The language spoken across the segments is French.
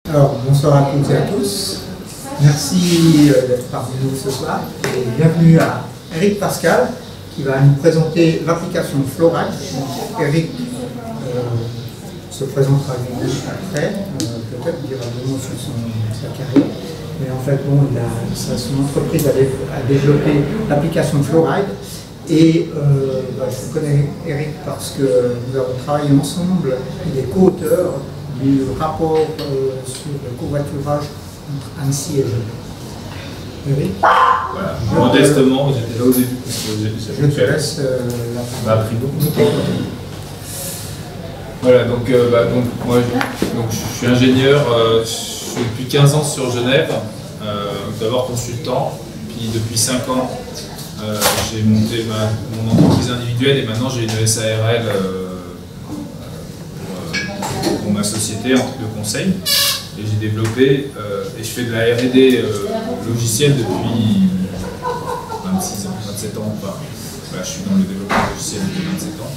Alors, bonsoir à toutes et à tous. Merci d'être parmi nous ce soir et bienvenue à Eric Pascal qui va nous présenter l'application Floride. Donc, Eric se présentera lui-même après, peut-être dira deux mots sur sa carrière. Mais en fait, bon, son entreprise a développé l'application Floride. Et je connais Eric parce que nous avons travaillé ensemble, il est co-auteur du rapport sur le covoiturage entre Annecy et Genève. Eric, voilà. Modestement, j'étais là au début parce que je te laisse la parole. Voilà, donc moi je suis ingénieur, je suis depuis 15 ans sur Genève, d'abord consultant, puis depuis 5 ans j'ai monté mon entreprise individuelle et maintenant j'ai une SARL pour ma société en truc de conseil. Et j'ai développé et je fais de la R&D logicielle depuis 26 ans, 27 ans. Enfin, voilà, je suis dans le développement logiciel depuis 27 ans.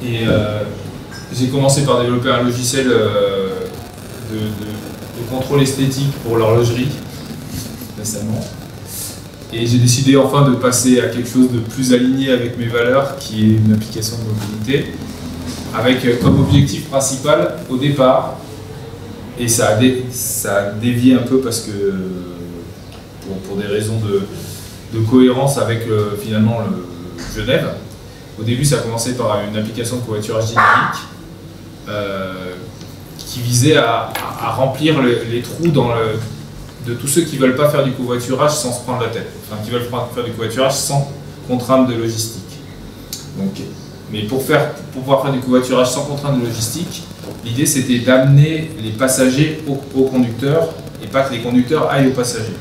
Et j'ai commencé par développer un logiciel de contrôle esthétique pour l'horlogerie récemment. Et j'ai décidé enfin de passer à quelque chose de plus aligné avec mes valeurs, qui est une application de mobilité, avec comme objectif principal au départ, et ça a dévié un peu parce que pour des raisons de cohérence avec finalement Genève. Au début, ça a commencé par une application de covoiturage dynamique qui visait à remplir les trous de tous ceux qui ne veulent pas faire du covoiturage sans se prendre la tête, enfin qui veulent faire du covoiturage sans contrainte de logistique. Donc, mais pour pouvoir faire du covoiturage sans contrainte de logistique, l'idée c'était d'amener les passagers aux conducteurs et pas que les conducteurs aillent aux passagers.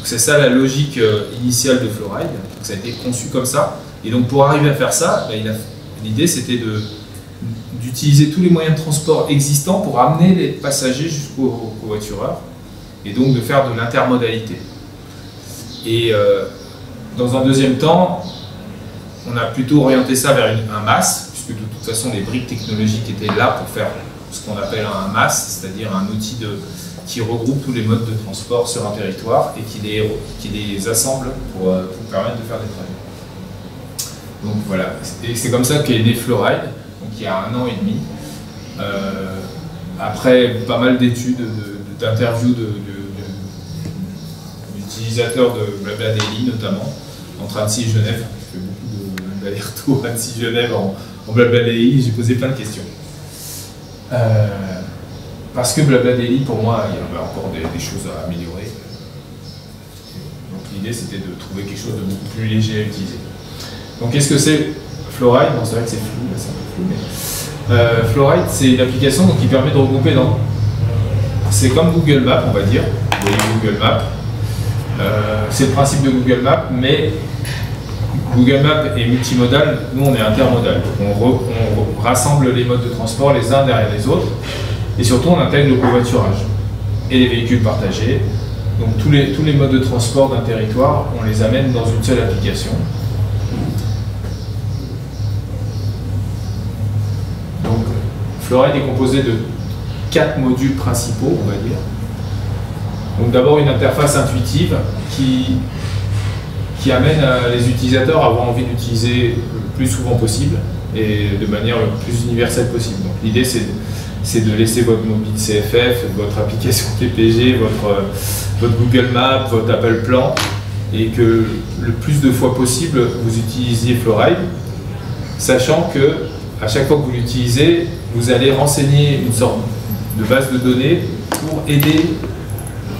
C'est ça la logique initiale de Floride, ça a été conçu comme ça. Et donc pour arriver à faire ça, l'idée c'était d'utiliser tous les moyens de transport existants pour amener les passagers jusqu'aux covoitureurs et donc de faire de l'intermodalité. Et dans un deuxième temps, on a plutôt orienté ça vers un MaaS, puisque de toute façon les briques technologiques étaient là pour faire ce qu'on appelle un MaaS, c'est-à-dire un outil qui regroupe tous les modes de transport sur un territoire et qui les assemble pour permettre de faire des trajets. Donc voilà, et c'est comme ça qu'est né Floride, donc il y a 1 an et demi, après pas mal d'études, d'interviews d'utilisateurs de BlaBlaDaily notamment, entre Annecy et Genève. Je fais beaucoup d'allers-retours Annecy-Genève en BlaBlaDaily, j'ai posé plein de questions. Parce que BlaBlaDaily, pour moi, il y avait encore des choses à améliorer. Donc l'idée, c'était de trouver quelque chose de beaucoup plus léger à utiliser. Donc qu'est-ce que c'est Floride? Bon, c'est vrai que c'est flou, là c'est un peu flou, mais Floride, c'est une application qui permet de regrouper dans... C'est comme Google Maps, on va dire. Vous voyez Google Maps. C'est le principe de Google Maps, mais Google Maps est multimodal, nous on est intermodal. On rassemble les modes de transport les uns derrière les autres, et surtout on intègre le covoiturage et les véhicules partagés. Donc tous les modes de transport d'un territoire, on les amène dans une seule application. Donc Floride est composé de 4 modules principaux, on va dire. Donc d'abord une interface intuitive qui amène les utilisateurs à avoir envie d'utiliser le plus souvent possible et de manière le plus universelle possible. Donc l'idée c'est de laisser votre mobile CFF, votre application TPG, votre Google Maps, votre Apple Plan, et que le plus de fois possible vous utilisiez Floride, sachant que à chaque fois que vous l'utilisez, vous allez renseigner une sorte de base de données pour aider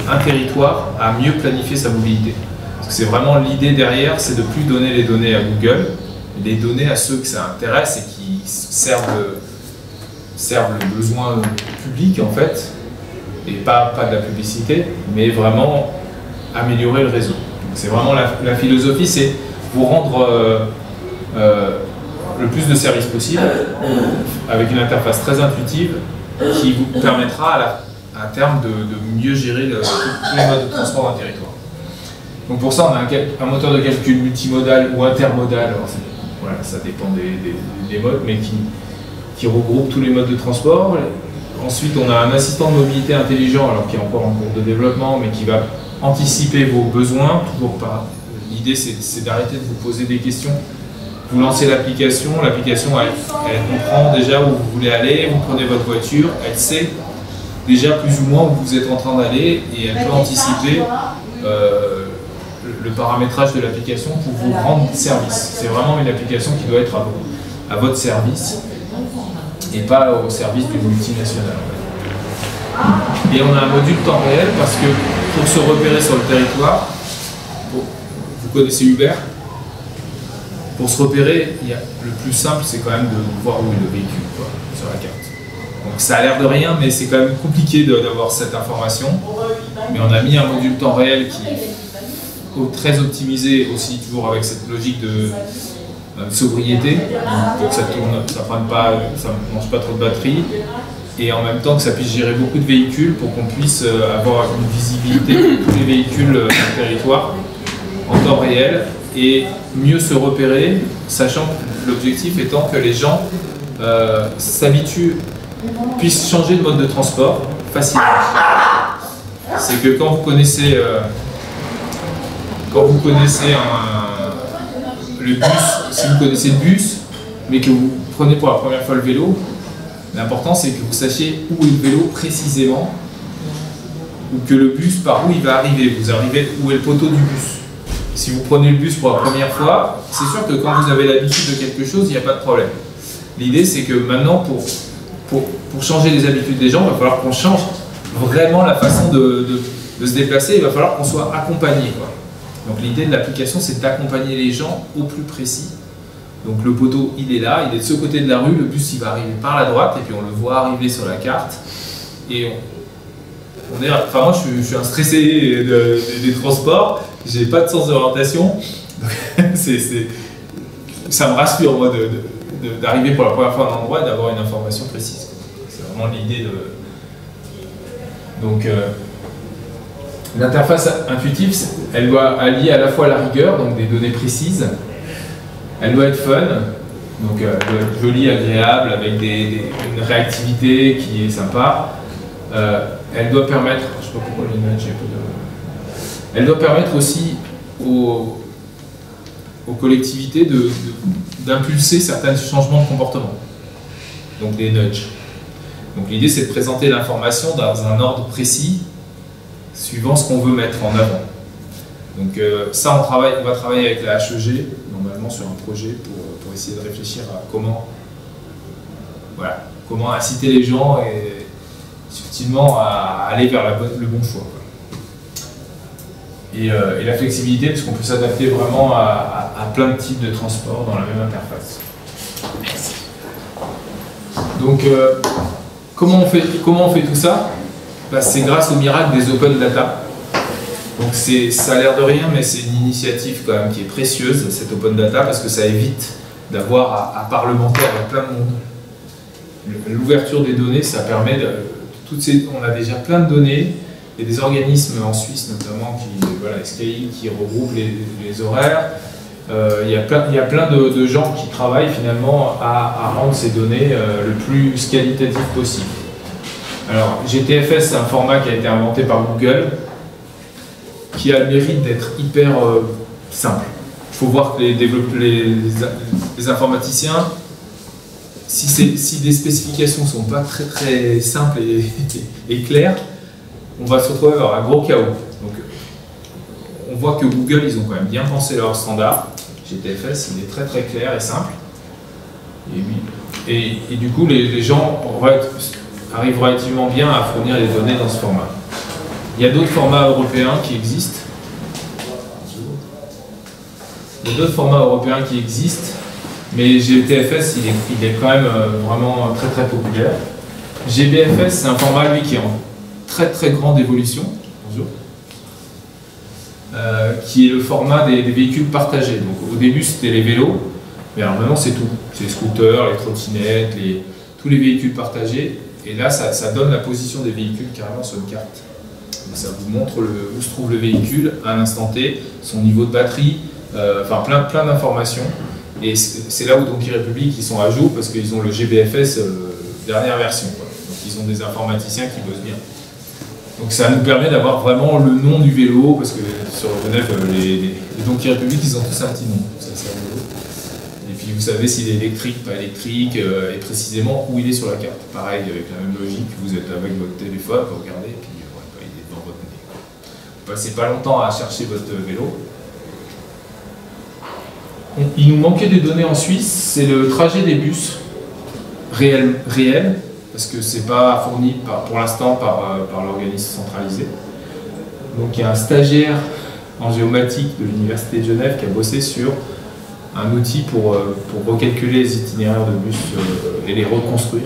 un territoire à mieux planifier sa mobilité. Parce que c'est vraiment l'idée derrière, c'est de ne plus donner les données à Google, les donner à ceux que ça intéresse et qui servent le besoin public en fait, et pas de la publicité, mais vraiment améliorer le réseau. C'est vraiment la philosophie, c'est vous rendre le plus de services possible avec une interface très intuitive qui vous permettra à terme de mieux gérer tous les modes de transport d'un territoire. Donc pour ça, on a un moteur de calcul multimodal ou intermodal, alors voilà, ça dépend des modes, mais qui regroupe tous les modes de transport, Ensuite, on a un assistant de mobilité intelligent, alors qui est encore en cours de développement, mais qui va anticiper vos besoins. Toujours pas. L'idée, c'est d'arrêter de vous poser des questions. Vous lancez l'application, elle comprend déjà où vous voulez aller, vous prenez votre voiture, elle sait déjà plus ou moins où vous êtes en train d'aller et elle peut anticiper le paramétrage de l'application pour vous rendre service. C'est vraiment une application qui doit être à votre service et pas au service d'une multinationale. Et on a un module temps réel parce que pour se repérer sur le territoire, vous connaissez Uber, pour se repérer, le plus simple c'est quand même de voir où est le véhicule quoi, sur la carte. Donc ça a l'air de rien, mais c'est quand même compliqué d'avoir cette information. Mais on a mis un module temps réel qui est très optimisé aussi, toujours avec cette logique de sobriété, donc ça ne mange pas trop de batterie, et en même temps que ça puisse gérer beaucoup de véhicules pour qu'on puisse avoir une visibilité de tous les véhicules du territoire en temps réel et mieux se repérer, sachant que l'objectif étant que les gens s'habituent, puissent changer de mode de transport facilement. C'est que quand vous connaissez le bus, si vous connaissez le bus, mais que vous prenez pour la première fois le vélo, l'important c'est que vous sachiez où est le vélo précisément, ou que le bus, par où il va arriver. Vous arrivez où est le poteau du bus. Si vous prenez le bus pour la première fois, c'est sûr que quand vous avez l'habitude de quelque chose, il n'y a pas de problème. L'idée c'est que maintenant, pour changer les habitudes des gens, il va falloir qu'on change vraiment la façon de se déplacer, il va falloir qu'on soit accompagné, quoi. Donc l'idée de l'application, c'est d'accompagner les gens au plus précis. Donc le poteau, il est là, il est de ce côté de la rue, le bus, il va arriver par la droite, et puis on le voit arriver sur la carte. Et moi, je suis un stressé des transports, j'ai pas de sens d'orientation. Ça me rassure, moi, d'arriver pour la première fois à un endroit et d'avoir une information précise. C'est vraiment l'idée de... Donc, l'interface intuitive, elle doit allier à la fois la rigueur, donc des données précises, elle doit être fun, donc elle doit être jolie, agréable, avec une réactivité qui est sympa. Elle doit permettre, je ne sais pas pourquoi les notes, j'ai un peu de... Elle doit permettre aussi aux collectivités d'impulser certains changements de comportement, donc des nudges. Donc l'idée c'est de présenter l'information dans un ordre précis, suivant ce qu'on veut mettre en avant. Donc ça, on va travailler avec la HEG, normalement sur un projet, pour essayer de réfléchir à comment inciter les gens et subtilement à aller vers le bon choix. Et la flexibilité, parce qu'on peut s'adapter vraiment à plein de types de transports dans la même interface. Merci. Donc, comment on fait tout ça? C'est grâce au miracle des open data. Donc ça a l'air de rien, mais c'est une initiative quand même qui est précieuse, cette open data, parce que ça évite d'avoir à parlementer avec plein de monde. L'ouverture des données, ça permet on a déjà plein de données, et des organismes en Suisse notamment, SKI, qui regroupent les horaires. Il y a plein de gens qui travaillent finalement à rendre ces données le plus qualitatif possible. Alors, GTFS, c'est un format qui a été inventé par Google, qui a le mérite d'être hyper simple. Il faut voir que les informaticiens, si des spécifications ne sont pas très très simples et claires, on va se retrouver avec un gros chaos. Donc, on voit que Google, ils ont quand même bien pensé leur standard. GTFS, il est très très clair et simple. Et du coup, les gens arrivent relativement bien à fournir les données dans ce format. Il y a d'autres formats européens qui existent. Mais GTFS, il est quand même vraiment très très populaire. GBFS, c'est un format, lui, qui est en très très grande évolution. Bonjour. Qui est le format des véhicules partagés. Donc au début, c'était les vélos, mais alors maintenant, c'est tout. C'est les scooters, les trottinettes, tous les véhicules partagés. Et là, ça donne la position des véhicules carrément sur une carte. Donc, ça vous montre où se trouve le véhicule à un instant T, son niveau de batterie, enfin plein d'informations. Et c'est là où donc e-République ils sont à jour parce qu'ils ont le GBFS dernière version, quoi. Donc ils ont sont des informaticiens qui bossent bien. Donc ça nous permet d'avoir vraiment le nom du vélo, parce que sur Genève, les Donkey République, ils ont tous un petit nom. Ça, c'est rigolo. Et puis vous savez s'il est électrique, pas électrique, et précisément où il est sur la carte. Pareil, avec la même logique, vous êtes avec votre téléphone, vous regardez, et puis il est dans votre nez. Vous passez pas longtemps à chercher votre vélo. Il nous manquait des données en Suisse, c'est le trajet des bus réel, parce que c'est pas fourni pour l'instant par l'organisme centralisé. Donc il y a un stagiaire en géomatique de l'Université de Genève qui a bossé sur un outil pour recalculer les itinéraires de bus et les reconstruire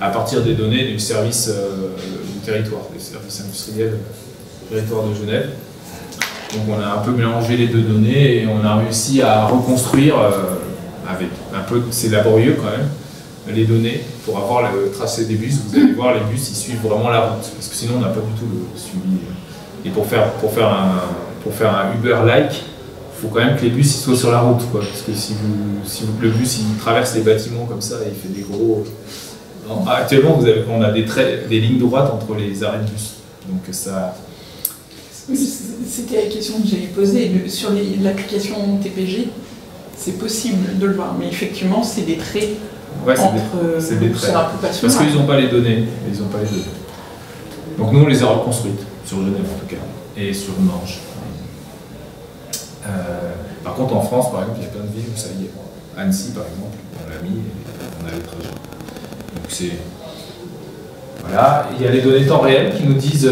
à partir des données du service du territoire, des services industriels du territoire de Genève. Donc on a un peu mélangé les deux données et on a réussi à reconstruire, avec un peu, c'est laborieux quand même, les données pour avoir le tracé des bus. Vous allez voir, les bus ils suivent vraiment la route, parce que sinon on n'a pas du tout le suivi. Et pour faire un Uber-like, il faut quand même que les bus ils soient sur la route, quoi. Parce que si le bus il traverse les bâtiments comme ça, il fait des gros... Actuellement on a des lignes droites entre les arrêts de bus, donc ça... C'était la question que j'allais poser. Sur l'application TPG, c'est possible de le voir, mais effectivement, c'est des traits. Ouais, c'est des traits. Parce qu'ils n'ont pas les données. Ils n'ont pas les données. Donc nous, on les a reconstruites, sur Genève en tout cas, et sur Morges. Par contre, en France, par exemple, il y a plein de villes où ça y est. Annecy, par exemple, on l'a mis et on a les trajets. Donc c'est... Voilà. Il y a les données temps réel qui nous disent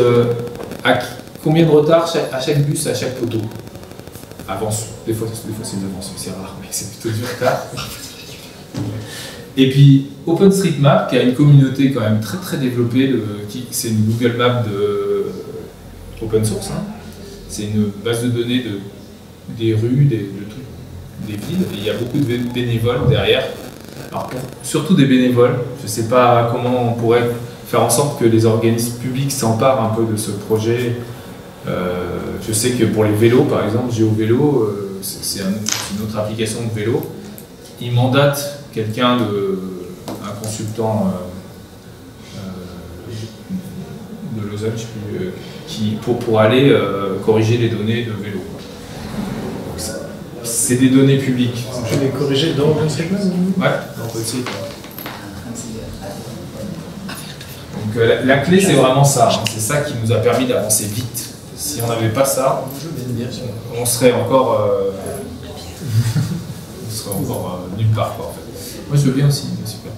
combien de retard à chaque bus, à chaque poteau. Avance. Des fois c'est une avance, c'est rare, mais c'est plutôt du retard. Et puis OpenStreetMap, qui a une communauté quand même très très développée, c'est une Google Map de open source. Hein. C'est une base de données des rues, des villes, et il y a beaucoup de bénévoles derrière. Alors, surtout des bénévoles. Je ne sais pas comment on pourrait faire en sorte que les organismes publics s'emparent un peu de ce projet. Je sais que pour les vélos, par exemple, GeoVélo, c'est une autre application de vélo. Ils mandatent quelqu'un, un consultant de Lausanne, je sais plus, pour aller corriger les données de vélo. C'est des données publiques. Je vais les corriger dans OpenStreetMap. Ouais, dans OpenStreetMap. Donc la clé, c'est vraiment ça. Hein. C'est ça qui nous a permis d'avancer vite. Si on n'avait pas ça, on serait encore, nulle part, quoi, en fait. Moi, je veux bien aussi, super.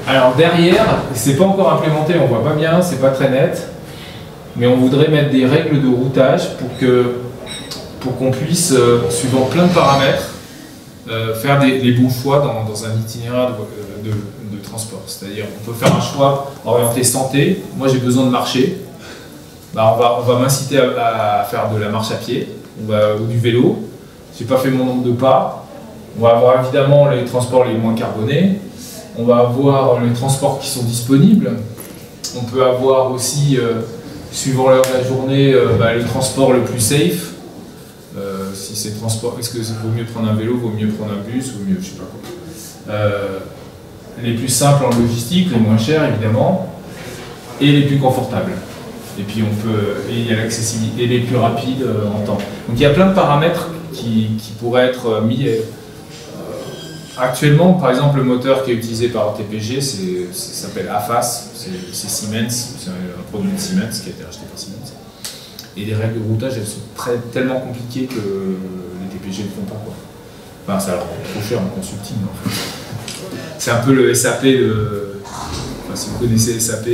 Alors derrière, c'est pas encore implémenté, on voit pas bien, c'est pas très net, mais on voudrait mettre des règles de routage pour qu'on puisse, suivant plein de paramètres, faire les bons choix dans un itinéraire de transport. C'est-à-dire, on peut faire un choix orienté santé. Moi, j'ai besoin de marcher. Bah, on va m'inciter à faire de la marche à pied ou du vélo. J'ai pas fait mon nombre de pas. On va avoir évidemment les transports les moins carbonés. On va avoir les transports qui sont disponibles. On peut avoir aussi, suivant l'heure de la journée, le transport le plus safe. Si c'est transport, est-ce que vaut mieux prendre un vélo, vaut mieux prendre un bus, vaut mieux, je sais pas quoi. Les plus simples en logistique, les moins chers évidemment, et les plus confortables. Et puis il y a l'accessibilité, et les plus rapides en temps. Donc il y a plein de paramètres qui pourraient être mis. Actuellement, par exemple, le moteur qui est utilisé par TPG, ça s'appelle AFAS, c'est Siemens, c'est un produit de Siemens qui a été acheté par Siemens. Et les règles de routage, elles sont tellement compliquées que les TPG ne font pas, quoi. Enfin, ça leur coûte trop cher en consulting, en fait. C'est un peu le SAP, si vous connaissez SAP,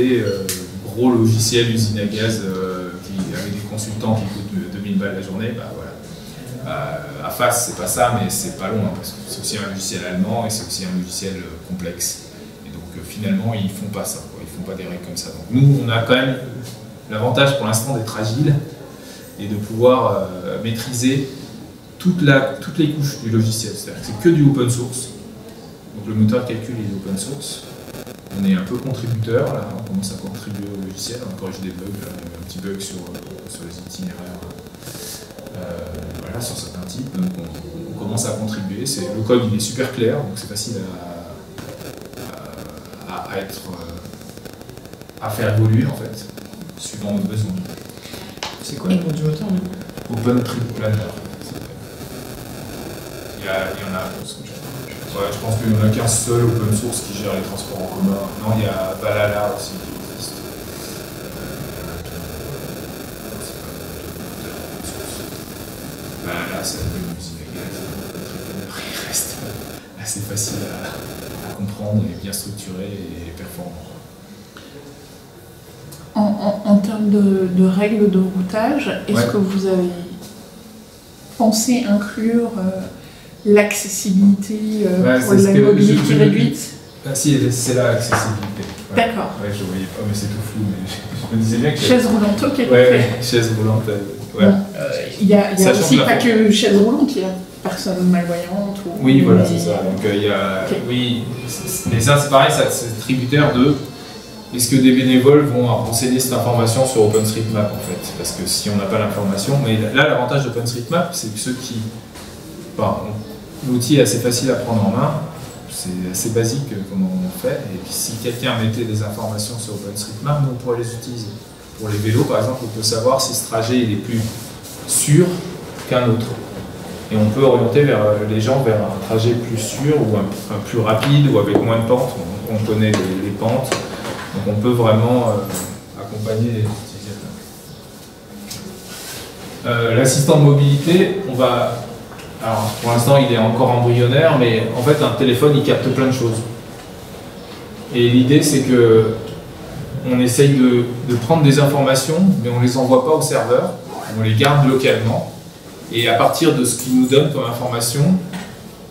gros logiciel usine à gaz avec des consultants qui coûtent 2000 balles la journée, bah voilà. AFAS, c'est pas ça, mais c'est pas loin, parce que c'est aussi un logiciel allemand et c'est aussi un logiciel complexe. Et donc finalement, ils font pas ça, quoi. Ils font pas des règles comme ça. Donc nous, on a quand même l'avantage pour l'instant d'être agile et de pouvoir maîtriser toutes les couches du logiciel. C'est-à-dire que c'est que du open source. Donc le moteur de calcul est open source. On est un peu contributeur, là, on commence à contribuer au logiciel, on corrige des bugs, là, il y a un petit bug sur les itinéraires voilà, sur certains types. Donc on commence à contribuer. Le code il est super clair, donc c'est facile à faire évoluer en fait, suivant nos besoins. C'est quoi le nom du moteur? Open Trip Planner. Il y en a. Ouais, je pense qu'il n'y en a qu'un seul open source qui gère les transports en commun. Non, il y a Valhalla aussi qui existe. Valhalla, c'est un peu une musique il reste assez facile à comprendre et bien structuré et performant. En termes de règles de routage, est-ce que vous avez pensé inclure l'accessibilité pour la mobilité réduite? Si, c'est là l'accessibilité. Ouais. D'accord. Ouais, je voyais pas, mais c'est tout flou. Mais je me disais bien que. Chaise roulante, ok. Ouais, chaise roulante. Ouais. Bon, il y a aussi pas que que chaise roulante, il y a personne malvoyante. Oui, voilà, c'est ça. Donc il y a. Okay. Oui, mais ça, c'est pareil, c'est tributaire de. Est-ce que des bénévoles vont renseigner cette information sur OpenStreetMap en fait? Parce que si on n'a pas l'information, mais là l'avantage d'OpenStreetMap, c'est que ceux qui. L'outil est assez facile à prendre en main, c'est assez basique comment on fait, et puis si quelqu'un mettait des informations sur OpenStreetMap, nous on pourrait les utiliser. Pour les vélos par exemple, on peut savoir si ce trajet il est plus sûr qu'un autre. Et on peut orienter les gens vers un trajet plus sûr ou un plus rapide ou avec moins de pentes. On connaît les pentes. Donc on peut vraiment accompagner les utilisateurs. L'assistant de mobilité, alors pour l'instant il est encore embryonnaire, mais en fait un téléphone il capte plein de choses. Et l'idée c'est que on essaye de prendre des informations, mais on ne les envoie pas au serveur, on les garde localement. Et à partir de ce qu'il nous donne comme information,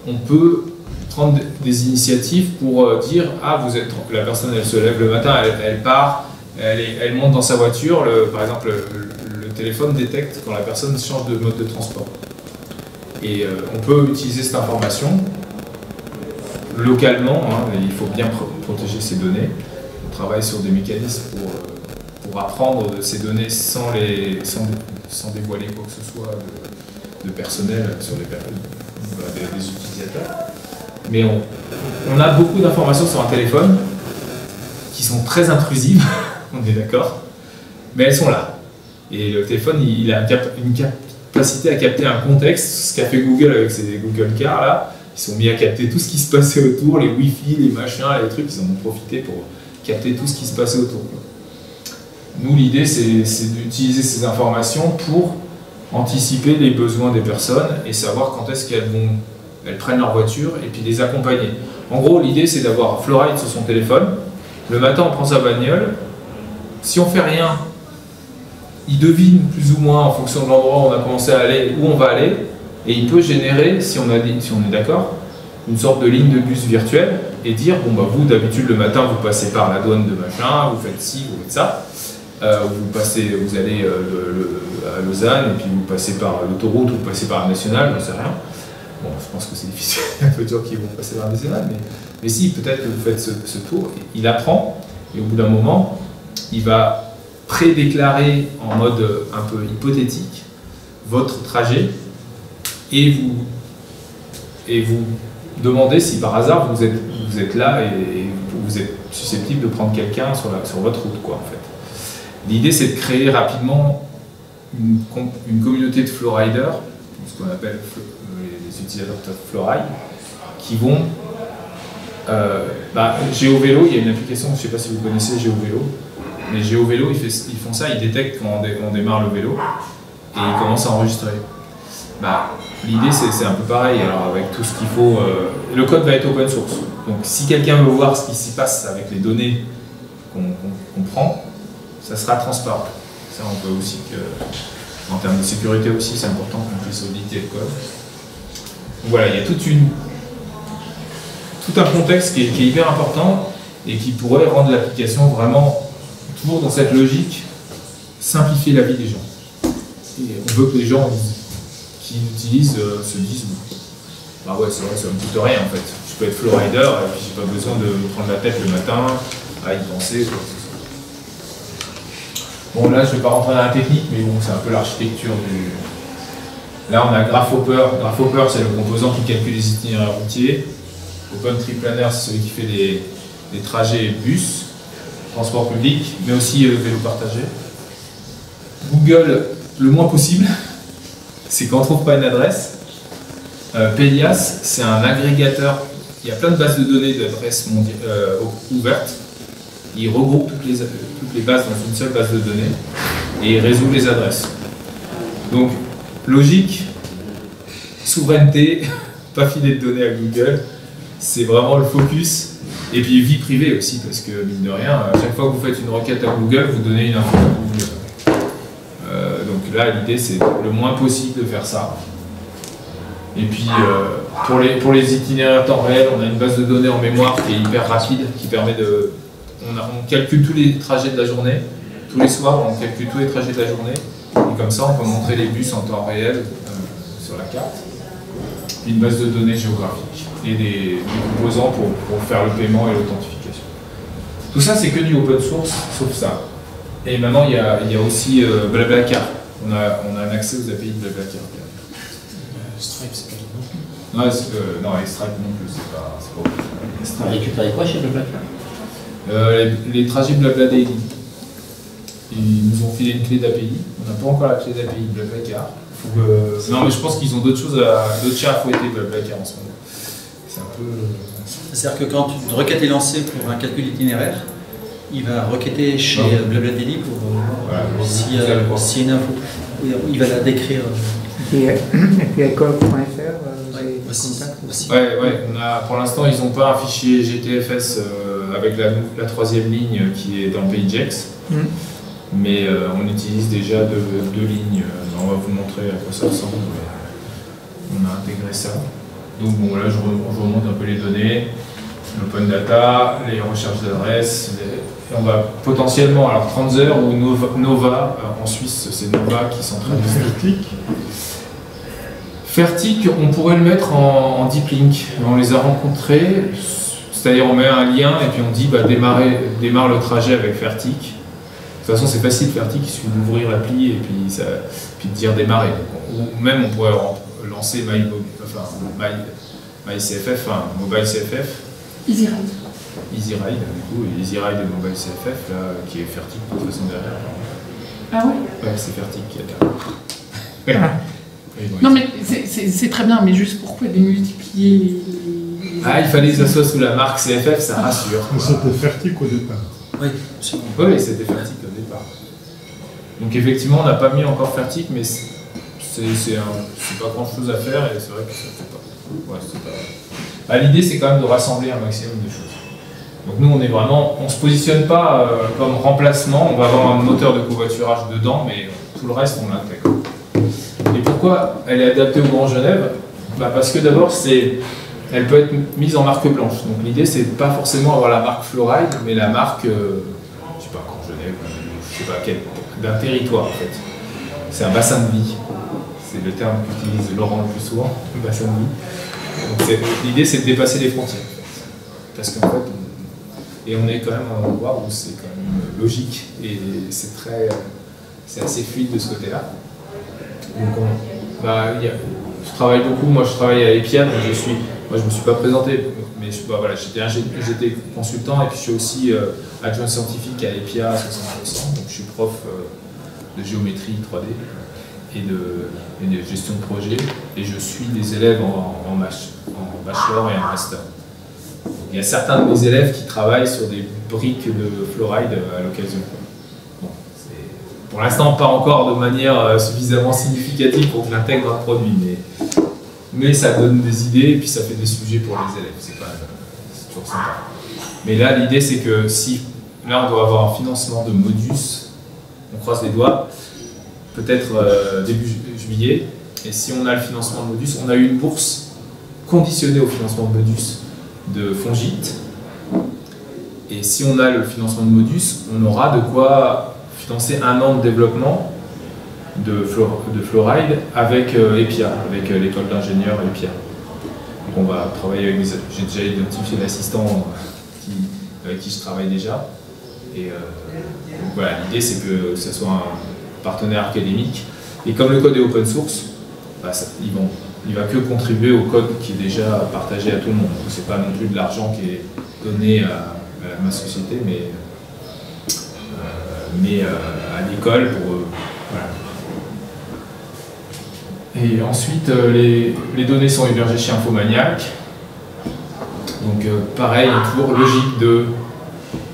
on peut prendre des initiatives pour dire la personne elle se lève le matin, elle part, elle monte dans sa voiture, par exemple le téléphone détecte quand la personne change de mode de transport. Et on peut utiliser cette information localement, il faut bien protéger ces données. On travaille sur des mécanismes pour apprendre de ces données sans dévoiler quoi que ce soit de personnel sur des utilisateurs. Mais on a beaucoup d'informations sur un téléphone qui sont très intrusives, on est d'accord, mais elles sont là. Et le téléphone, il a une capacité à capter un contexte, ce qu'a fait Google avec ses Google Cars là. Ils sont mis à capter tout ce qui se passait autour, les Wi-Fi, les machins, les trucs, ils en ont profité pour capter tout ce qui se passait autour. Nous, l'idée, c'est d'utiliser ces informations pour anticiper les besoins des personnes et savoir quand est-ce qu'elles prennent leur voiture et puis les accompagner. En gros, l'idée, c'est d'avoir Floride sur son téléphone. Le matin, on prend sa bagnole. Si on fait rien, il devine plus ou moins en fonction de l'endroit où on a commencé à aller, où on va aller, et il peut générer, si on est d'accord, une sorte de ligne de bus virtuelle et dire, bon bah vous d'habitude le matin vous passez par la douane de machin, vous faites ci, vous faites ça, vous allez à Lausanne et puis vous passez par l'autoroute ou vous passez par la nationale, j'en sais rien. Bon, je pense que c'est difficile, il y a peu de gens qui vont passer par la nationale, mais si, peut-être que vous faites ce tour, il apprend, et au bout d'un moment, il va prédéclarer en mode un peu hypothétique votre trajet et vous demandez si par hasard vous êtes là et vous êtes susceptible de prendre quelqu'un sur votre route, quoi, en fait. L'idée, c'est de créer rapidement une communauté de Flowriders, ce qu'on appelle les utilisateurs de Flowride, qui vont... GeoVélo, il y a une application, je ne sais pas si vous connaissez GeoVélo, mais GeoVélo, ils font ça, ils détectent quand on démarre le vélo et ils commencent à enregistrer. L'idée, c'est un peu pareil, alors avec tout ce qu'il faut... le code va être open source, donc si quelqu'un veut voir ce qui s'y passe avec les données qu'on prend, ça sera transparent. Ça, on peut aussi en termes de sécurité aussi, c'est important qu'on puisse auditer le code. Donc voilà, il y a tout un contexte qui est hyper important et qui pourrait rendre l'application vraiment, toujours dans cette logique, simplifier la vie des gens. Et on veut que les gens qui l'utilisent se disent bah ouais, c'est vrai, ça me coûte rien en fait. Je peux être Flowrider et puis j'ai pas besoin de me prendre la tête le matin à y penser. Bon, là, je ne vais pas rentrer dans la technique, mais bon, c'est un peu l'architecture Là, on a Graphhopper. Graphhopper, c'est le composant qui calcule les itinéraires routiers. OpenTripPlanner, c'est celui qui fait les trajets bus, transport public, mais aussi vélo partagé. Google, le moins possible, c'est quand on ne trouve pas une adresse. Pelias, c'est un agrégateur. Il y a plein de bases de données d'adresses ouvertes. Il regroupe toutes les bases dans une seule base de données et il résout les adresses. Donc, logique, souveraineté, pas filer de données à Google, c'est vraiment le focus. Et puis vie privée aussi, parce que mine de rien, à chaque fois que vous faites une requête à Google, vous donnez une info à Google. Donc là, l'idée, c'est le moins possible de faire ça. Et puis, pour les itinéraires temps réel, on a une base de données en mémoire qui est hyper rapide, qui permet de... On calcule tous les trajets de la journée. Tous les soirs, on calcule tous les trajets de la journée. Et comme ça, on peut montrer les bus en temps réel sur la carte. Puis une base de données géographique et des composants pour faire le paiement et l'authentification. Tout ça, c'est que du open source, sauf ça. Et maintenant, il y a aussi Blablacar. On a un accès aux API de Blablacar. Stripe, c'est pas le Non, et Stripe non plus, c'est pas On a récupéré quoi chez Blablacar? les trajets Blabla Daily. Ils nous ont filé une clé d'API. On n'a pas encore la clé d'API de Blablacar. Non, mais je pense qu'ils ont d'autres chats à fouetter Blablacar en ce moment. C'est un peu. C'est-à-dire que quand une requête est lancée pour un calcul itinéraire, il va requêter chez BlaBlaDaily pour Voilà, s'il y a une info. Il va la décrire. Et puis école.fr, aussi. Ouais, pour l'instant, ils n'ont pas un fichier GTFS avec la troisième ligne qui est dans PageX. Mais on utilise déjà deux lignes. On va vous montrer à quoi ça ressemble. On a intégré ça. Donc bon, là, je remonte un peu les données, l'open data, les recherches d'adresses. On va potentiellement, alors Transer ou Nova, en Suisse, c'est Nova qui centralise. Fertic, on pourrait le mettre en deep link. On les a rencontrés, c'est-à-dire on met un lien et puis on dit démarre le trajet avec Fertic. De toute façon, c'est facile, Fertic, il suffit d'ouvrir l'appli et puis de dire démarrer. Ou même, on pourrait lancer MyCFF, Mobile CFF. Easy Ride. Easy Ride, du coup, Easy Ride et Mobile CFF, là, qui est Fertic de toute façon derrière. Ah ouais? Ouais, c'est Fertic qui est derrière. Non, mais c'est très bien, mais juste pourquoi démultiplier les... Il fallait que ça soit sous la marque CFF, ça rassure. Mais c'était Fertic au départ. Oui, oui, c'était Fertic au départ. Donc effectivement, on n'a pas mis encore Fertic, mais c'est pas grand chose à faire et c'est vrai que ça fait pas. Ouais, l'idée, c'est quand même de rassembler un maximum de choses. Donc nous, on se positionne pas comme remplacement, on va avoir un moteur de covoiturage dedans, mais tout le reste, on l'intègre. Et pourquoi elle est adaptée au Grand Genève? Parce que d'abord, elle peut être mise en marque blanche. Donc l'idée, c'est pas forcément avoir la marque Flowride, mais la marque, je sais pas, Grand Genève, je sais pas, d'un territoire en fait. C'est un bassin de vie. C'est le terme qu'utilise Laurent le plus souvent, le bassin de vie. L'idée, c'est de dépasser les frontières. En fait. Parce qu'en fait, on est quand même à un endroit où c'est quand même logique et c'est assez fluide de ce côté-là. Donc je travaille beaucoup, moi je travaille à EPIA, donc moi je me suis pas présenté, mais j'étais consultant et puis je suis aussi adjoint scientifique à EPIA à 60%, donc je suis prof de géométrie 3D et de gestion de projet et je suis des élèves en bachelor et en master. Donc, il y a certains de mes élèves qui travaillent sur des briques de Flowride à l'occasion. Pour l'instant, pas encore de manière suffisamment significative pour que je l'intègre dans le produit, mais ça donne des idées et puis ça fait des sujets pour les élèves. C'est toujours sympa. Mais là, l'idée, c'est que là, on doit avoir un financement de Modus, on croise les doigts, peut-être début juillet, et si on a le financement de Modus, on a eu une bourse conditionnée au financement de Modus de Fongit, et si on a le financement de Modus, on aura de quoi financer un an de développement de Flowride avec EPIA, avec l'école d'ingénieurs EPIA. Donc on va travailler avec j'ai déjà identifié l'assistant avec qui je travaille déjà. Et donc voilà, l'idée c'est que ce soit un partenaire académique. Et comme le code est open source, il va que contribuer au code qui est déjà partagé à tout le monde. C'est pas non plus de l'argent qui est donné à ma société, mais à l'école pour voilà. Et ensuite, les données sont hébergées chez Infomaniac. Donc pareil, toujours logique de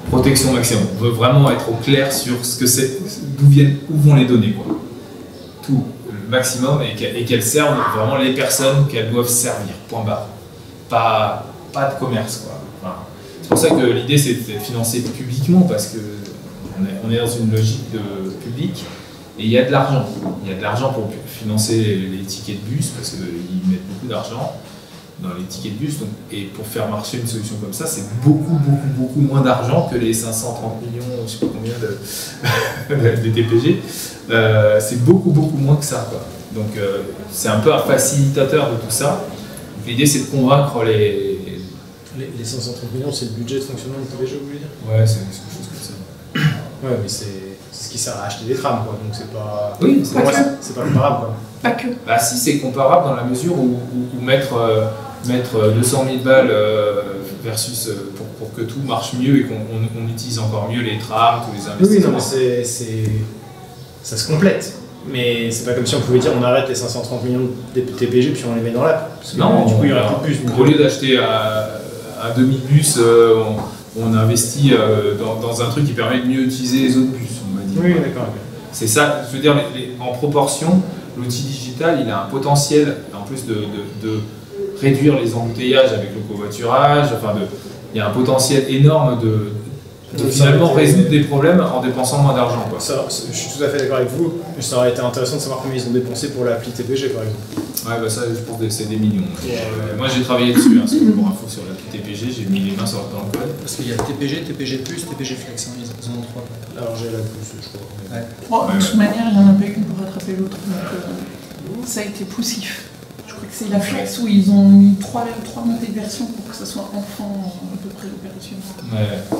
protection maximum. On veut vraiment être au clair sur ce que c'est, où vont les données, quoi. Tout, le maximum, et qu'elles servent vraiment les personnes qu'elles doivent servir, point barre. Pas de commerce, quoi. Enfin, c'est pour ça que l'idée c'est de financer publiquement, parce que on est dans une logique de public, et il y a de l'argent. Il y a de l'argent pour financer les tickets de bus, parce qu'ils mettent beaucoup d'argent dans les tickets de bus, donc, et pour faire marcher une solution comme ça, c'est beaucoup moins d'argent que les 530 millions, je ne sais pas combien de TPG. C'est beaucoup moins que ça, quoi. Donc c'est un peu un facilitateur de tout ça. L'idée c'est de convaincre les 530 millions, c'est le budget de fonctionnement de TPG, vous voulez dire? Ouais, c'est quelque chose comme ça. Ouais, mais c'est ce qui sert à acheter des trams, quoi. Donc c'est pas. Oui, pour moi, c'est pas comparable, quoi. Pas que. Bah si, c'est comparable dans la mesure où mettre 200 000 balles versus pour que tout marche mieux et qu'on utilise encore mieux les trams, tous les investissements. Oui, non, mais ça se complète. Mais c'est pas comme si on pouvait dire on arrête les 530 millions de TPG puis on les met dans l'app. Non, du coup il y aura plus de bus. Au lieu d'acheter un demi-bus, on investit dans un truc qui permet de mieux utiliser les autres bus, on va dire. Oui, d'accord. C'est ça, je veux dire, en proportion, l'outil digital, il a un potentiel, en plus de réduire les embouteillages avec le covoiturage, enfin il y a un potentiel énorme de finalement résoudre des problèmes en dépensant moins d'argent. Je suis tout à fait d'accord avec vous, mais ça aurait été intéressant de savoir combien ils ont dépensé pour l'appli TPG par exemple. Ouais, bah ça je pense que c'est des millions. Moi j'ai travaillé dessus, hein, pour info sur l'appli TPG, j'ai mis les mains dans le code. Parce qu'il y a TPG, TPG+, TPG Flex, hein, ils en ont 3. Alors j'ai la plus, je crois. Ouais. Bon, de toute manière, il n'y en a pas une pour rattraper l'autre, donc ça a été poussif. Je crois que c'est la Flex où ils ont mis 3 montées de version pour que ça soit enfin à peu près opérationnel. Ouais.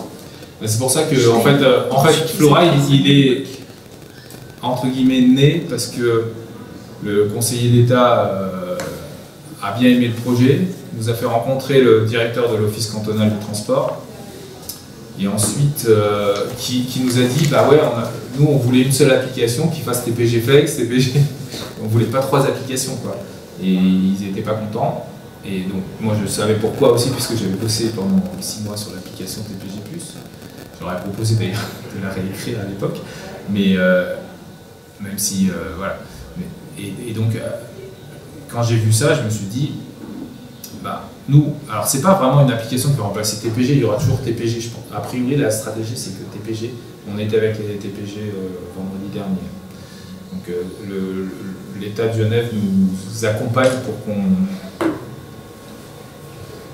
C'est pour ça que en fait Flora il est entre guillemets né parce que le conseiller d'État a bien aimé le projet, nous a fait rencontrer le directeur de l'Office cantonal du transport et ensuite qui nous a dit bah ouais nous on voulait une seule application qui fasse TPG Flex, TPG, on voulait pas 3 applications quoi et ils n'étaient pas contents. Et donc moi je savais pourquoi aussi puisque j'avais bossé pendant 6 mois sur l'application TPG+. J'aurais proposé d'ailleurs de la réécrire à l'époque, mais même si voilà. Et donc quand j'ai vu ça, je me suis dit, bah nous, alors c'est pas vraiment une application qui va remplacer TPG, il y aura toujours TPG. Je pense. A priori la stratégie c'est que TPG, on était avec les TPG vendredi dernier. Donc l'État de Genève nous accompagne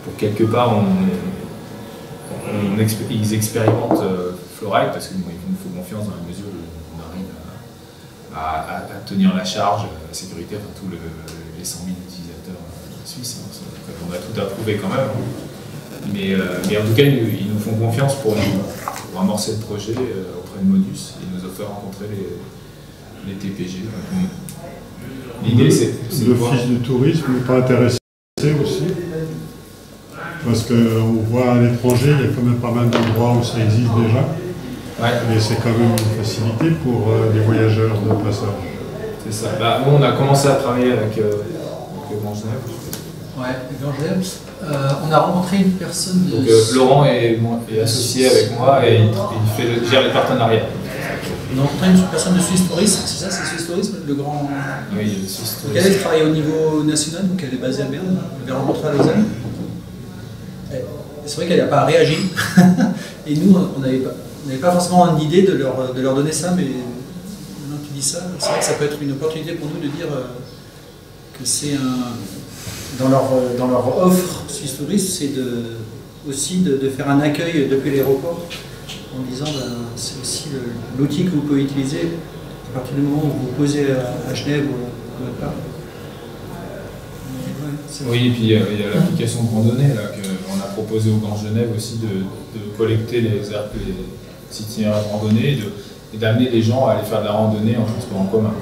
pour quelque part ils expérimentent Floride parce qu'il nous faut confiance dans la mesure où on arrive à tenir la charge, la sécurité, enfin tous les 100 000 utilisateurs suisses. Hein, on a tout approuvé quand même. Mais en tout cas, ils nous font confiance pour amorcer le projet auprès de Modus et nous ont fait rencontrer les TPG. L'idée, c'est l'Office du tourisme n'est pas intéressé aussi. Parce qu'on voit à l'étranger, il y a quand même pas mal d'endroits où ça existe déjà. Ouais. Mais c'est quand même une facilité pour les voyageurs de passage. C'est ça. Bah, nous, on a commencé à travailler avec Grand Genève. Ouais, Grand Genève. On a rencontré une personne de... Donc, Laurent est associé avec moi et il gère les partenariats. On a rencontré une personne de Swiss Tourisme, c'est ça, c'est Swiss Tourisme, le grand... Oui, le Swiss Tourisme. Elle travaille au niveau national, donc elle est basée à Berne. On l'avait rencontrée à Lausanne. C'est vrai qu'elle n'a pas réagi, et nous, on n'avait pas forcément une idée de leur donner ça, mais maintenant que tu dis ça, c'est vrai que ça peut être une opportunité pour nous de dire que c'est dans leur offre Swiss Tourisme, c'est aussi de faire un accueil depuis l'aéroport, en disant c'est aussi l'outil que vous pouvez utiliser à partir du moment où vous vous posez à Genève ou autre part. Oui, et puis il y a l'application de randonnée qu'on a proposé au Grand Genève aussi de collecter les itinéraires de randonnée et d'amener les gens à aller faire de la randonnée en transport en commun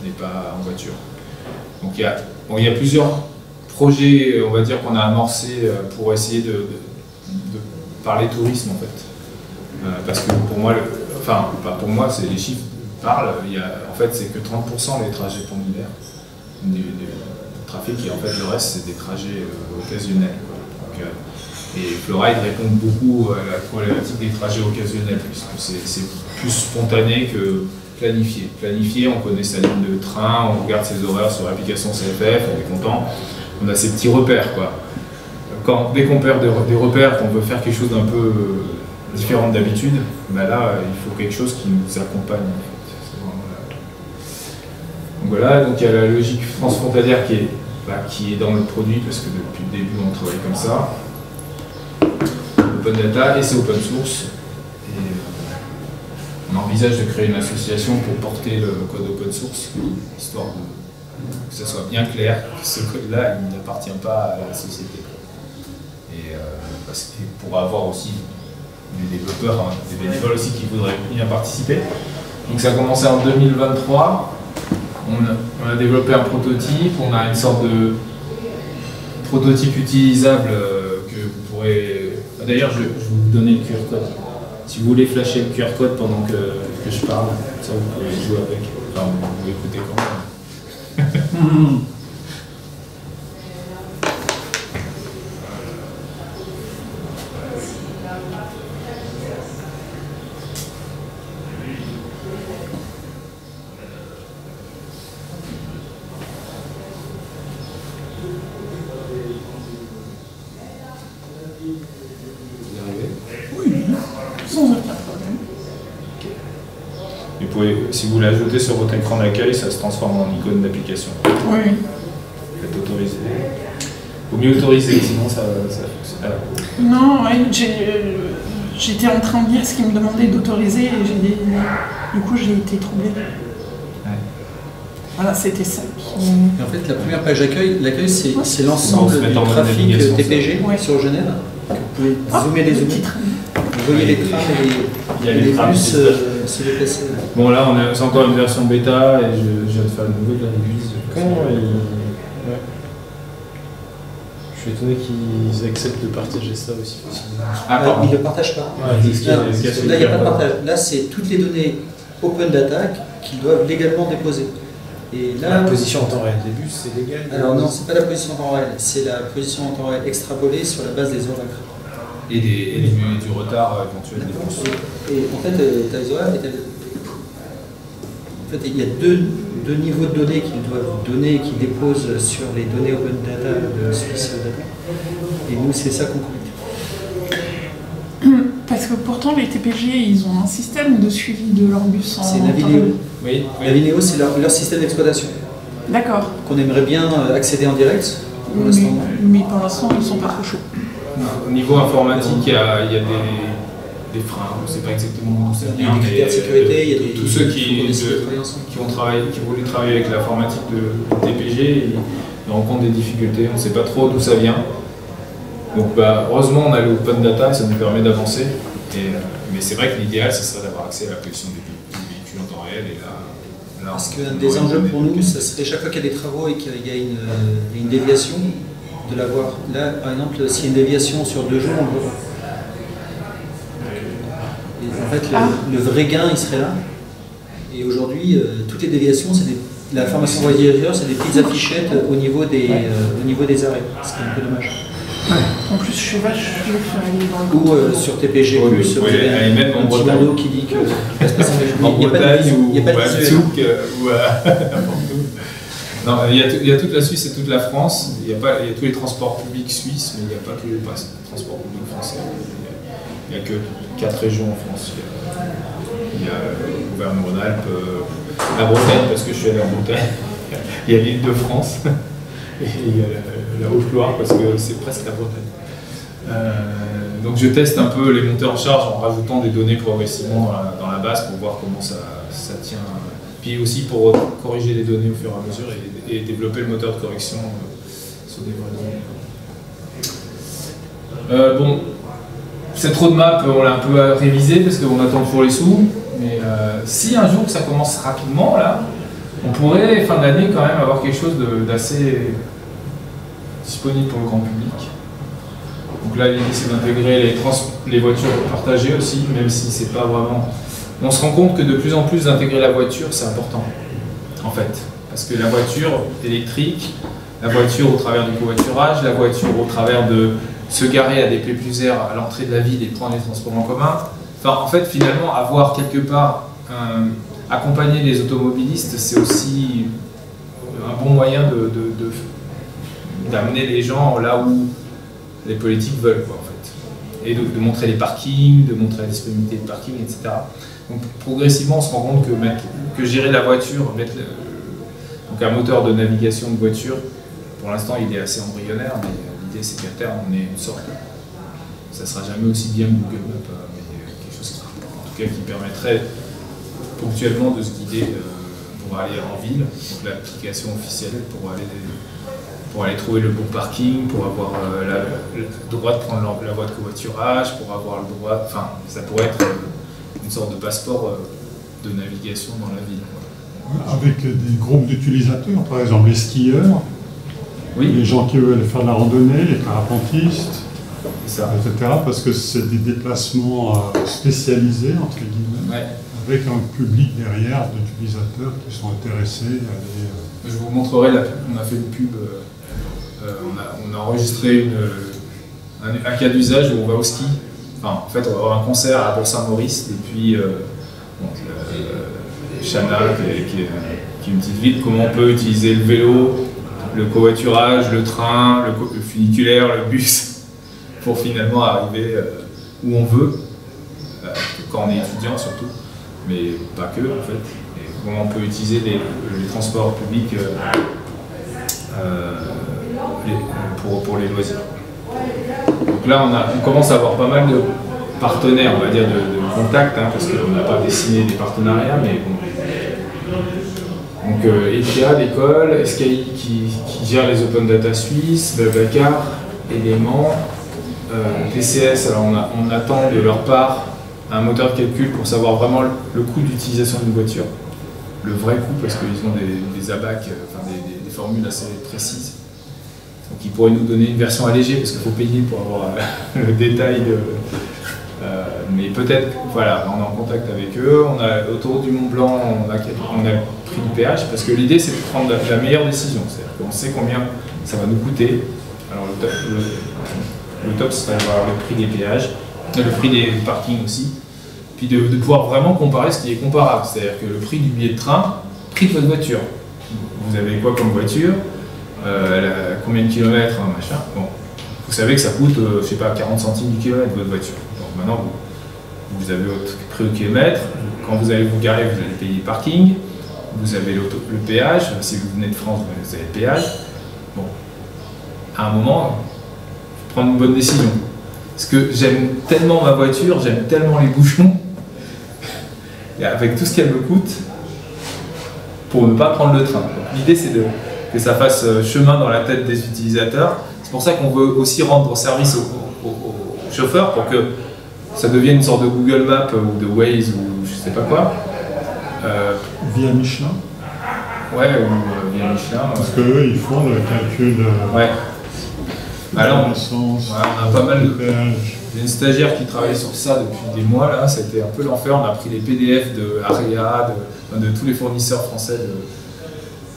et pas en voiture. Donc il y a plusieurs projets, on va dire, qu'on a amorcés pour essayer de parler tourisme en fait. Parce que pour moi, enfin pas pour moi, c'est les chiffres parlent. En fait, c'est que 30% des trajets pendulaires du trafic, et en fait le reste c'est des trajets occasionnels. Donc, et Floride répond beaucoup à la problématique des trajets occasionnels, puisque c'est plus spontané que planifié. Planifié, on connaît sa ligne de train, on regarde ses horaires sur l'application CFF, on est content, on a ses petits repères, quoi. Dès qu'on perd des repères, qu'on veut faire quelque chose d'un peu différent d'habitude, ben là, il faut quelque chose qui nous accompagne. En fait. Donc voilà, donc il y a la logique transfrontalière qui est dans le produit, parce que depuis le début, on travaille comme ça. Open data, et c'est open source. Et on envisage de créer une association pour porter le code open source, histoire que ça soit bien clair que ce code-là, il n'appartient pas à la société. Et pour avoir aussi des développeurs, des bénévoles aussi qui voudraient bien participer. Donc ça a commencé en 2023. On a développé un prototype, on a une sorte de prototype utilisable que vous pourrez... D'ailleurs, je vais vous donner le QR code. Si vous voulez flasher le QR code pendant que je parle, ça vous pouvez jouer avec. Enfin, vous pouvez écouter quand même. Si vous l'ajoutez sur votre écran d'accueil, ça se transforme en icône d'application. Oui. Faites autoriser. Faut mieux autoriser, sinon ça fonctionne. Non, ouais, j'étais en train de lire ce qu'il me demandait d'autoriser et du coup j'ai été troublée. Ouais. Voilà, c'était ça. Et en fait, la première page d'accueil, c'est l'ensemble du trafic TPG sur Genève. Vous pouvez zoomer les zoomer. Vous voyez les trams et les bus se déplacer. Bon là, c'est encore une version bêta et je viens de faire le nouveau de la release. Je suis étonné qu'ils acceptent de partager ça aussi facilement. Ils ne le partagent pas. Là, il n'y a pas de partage. Là, c'est toutes les données open data qu'ils doivent légalement déposer. Et là, la position en temps réel des bus, c'est légal? Alors non, c'est pas la position en temps réel, c'est la position en temps réel extrapolée sur la base des horaires. Et du retard éventuel des bus. Et en fait, tu as les horaires et en fait, il y a deux niveaux de données qu'ils doivent donner et qu'ils déposent sur les données open data de Swiss Data. Et nous, c'est ça qu'on compte. Parce que pourtant, les TPG, ils ont un système de suivi de leur bus en... C'est Navinéo. Oui. Navinéo, c'est leur système d'exploitation. D'accord. Qu'on aimerait bien accéder en direct. Mais pour l'instant, ils ne sont pas trop chauds. Au niveau informatique, il y a des freins, on ne sait pas exactement d'où ça vient. Il y a des critères de sécurité, il y a tous ceux qui voulu travailler avec l'informatique de TPG, ils rencontrent des difficultés, on ne sait pas trop d'où ça vient. Donc heureusement, on a l'open data, ça nous permet d'avancer. Mais c'est vrai que l'idéal, ce serait d'avoir accès à la position des véhicules en temps réel. Et là, parce qu'un des enjeux pour nous, ça serait chaque fois qu'il y a des travaux et qu'il y a une déviation, de l'avoir. Là, par exemple, s'il y a une déviation sur 2 jours, on le voit. Et en fait, le vrai gain, il serait là. Et aujourd'hui, toutes les déviations, la formation voyageur, c'est des petites affichettes au niveau des arrêts, ce qui est un peu dommage. Ouais. En plus, je sais pas, je vais faire aller dans le... Ou sur TPG+, vous avez un petit bandeau qui dit que... En Bretagne ou à Tsouk ou à n'importe où. Non, il y a toute la Suisse et toute la France. Il y a tous les transports publics suisses, mais il n'y a pas tous les transports publics français. Il n'y a que 4 régions en France. Il y a Auvergne-Rhône-Alpes, la Bretagne, parce que je suis allé en Bretagne. Il y a l'île de France. Et il y a la Haute-Loire, parce que c'est presque la Bretagne. Donc je teste un peu les montées en charge en rajoutant des données progressivement dans la base pour voir comment ça tient. Puis aussi pour corriger les données au fur et à mesure et développer le moteur de correction sur des vraies données. Bon, cette roadmap, on l'a un peu révisée parce qu'on attend toujours les sous. Mais si un jour ça commence rapidement, là, On pourrait, fin d'année, quand même avoir quelque chose d'assez disponible pour le grand public. Donc là, l'idée, c'est d'intégrer les voitures partagées aussi, même si c'est pas vraiment... On se rend compte que de plus en plus d'intégrer la voiture, c'est important, en fait. Parce que la voiture électrique, la voiture au travers du covoiturage, la voiture au travers de se garer à des P+R à l'entrée de la ville et prendre les transports en commun. Enfin, en fait, finalement, avoir quelque part accompagner les automobilistes, c'est aussi un bon moyen d'amener les gens là où les politiques veulent, quoi, en fait. Et de montrer les parkings, de montrer la disponibilité de parking, etc. Donc progressivement, on se rend compte que gérer la voiture, donc un moteur de navigation de voiture, pour l'instant il est assez embryonnaire, mais l'idée c'est qu'à terme on ait une sorte, ça sera jamais aussi bien que Google Maps, mais quelque chose en tout cas qui permettrait ponctuellement de se guider pour aller en ville, donc l'application officielle pour aller trouver le bon parking, pour avoir le droit de prendre la voie de covoiturage, pour avoir le droit, enfin ça pourrait être une sorte de passeport de navigation dans la ville. Avec des groupes d'utilisateurs, par exemple les skieurs, oui. Les gens qui veulent faire de la randonnée, les parapentistes, etc. Parce que c'est des déplacements spécialisés, entre guillemets, ouais. Avec un public derrière d'utilisateurs qui sont intéressés à aller... Je vous montrerai, on a fait une pub, on a enregistré un cas d'usage où on va au ski. Enfin, en fait, on va avoir un concert à Bourg-Saint-Maurice, et puis Chana, qui est une petite ville, comment on peut utiliser le vélo, le covoiturage, le train, le funiculaire, le bus, pour finalement arriver où on veut, quand on est étudiant surtout, mais pas que en fait. Et comment on peut utiliser les transports publics pour les loisirs. Donc là, on commence à avoir pas mal de partenaires, on va dire, de contacts, hein, parce qu'on n'a pas dessiné des partenariats, mais bon. Donc ETIA, l'école, SKI qui gère les Open Data Suisse, Babacar, Éléments, TCS, alors on attend de leur part un moteur de calcul pour savoir vraiment le coût d'utilisation d'une voiture, le vrai coût, parce qu'ils ont des ABAC, enfin des formules assez précises. Donc ils pourraient nous donner une version allégée parce qu'il faut payer pour avoir le détail de... mais peut-être, voilà, on est en contact avec eux, on a autour du Mont Blanc, on a pris du péage, parce que l'idée c'est de prendre la meilleure décision, c'est-à-dire qu'on sait combien ça va nous coûter. Alors le top serait d'avoir le prix des péages, le prix des parkings aussi, puis de pouvoir vraiment comparer ce qui est comparable, c'est-à-dire que le prix du billet de train, prix de votre voiture. Vous avez quoi comme voiture, combien de kilomètres, machin. Bon, vous savez que ça coûte, je sais pas, 40 centimes du kilomètre votre voiture. Donc maintenant, vous avez votre prix au kilomètre. Quand vous allez vous garer, vous allez payer le parking. Vous avez le péage. Si vous venez de France, vous avez le péage. Bon, à un moment, il faut prendre une bonne décision. Parce que j'aime tellement ma voiture, j'aime tellement les bouchons, et avec tout ce qu'elle me coûte, pour ne pas prendre le train. L'idée, c'est que ça fasse chemin dans la tête des utilisateurs. C'est pour ça qu'on veut aussi rendre service aux chauffeurs pour que ça devienne une sorte de Google Maps ou de Waze ou je sais pas quoi. Via Michelin. Ouais, ou via Michelin. Parce qu'eux, ils font le calcul. Ouais. Alors, on a pas mal de... J'ai une stagiaire qui travaille sur ça depuis des mois, là, c'était un peu l'enfer. On a pris les PDF de Aria, de tous les fournisseurs français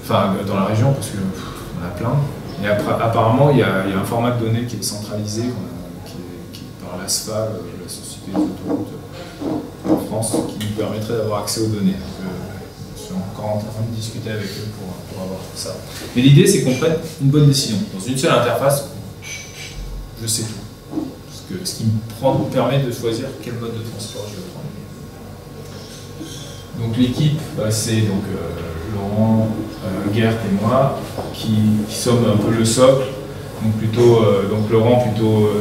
dans la région, parce qu'on a plein. Et apparemment, il y a un format de données qui est centralisé, qui est par l'ASFA, la Société des autoroutes en France, qui nous permettrait d'avoir accès aux données. Je suis encore en train de discuter avec eux pour avoir tout ça. Mais l'idée, c'est qu'on prenne une bonne décision. Dans une seule interface, je sais tout. Ce qui me permet de choisir quel mode de transport je vais prendre. Donc l'équipe, c'est donc Laurent, Gert et moi qui sommes un peu le socle. Donc plutôt, donc Laurent plutôt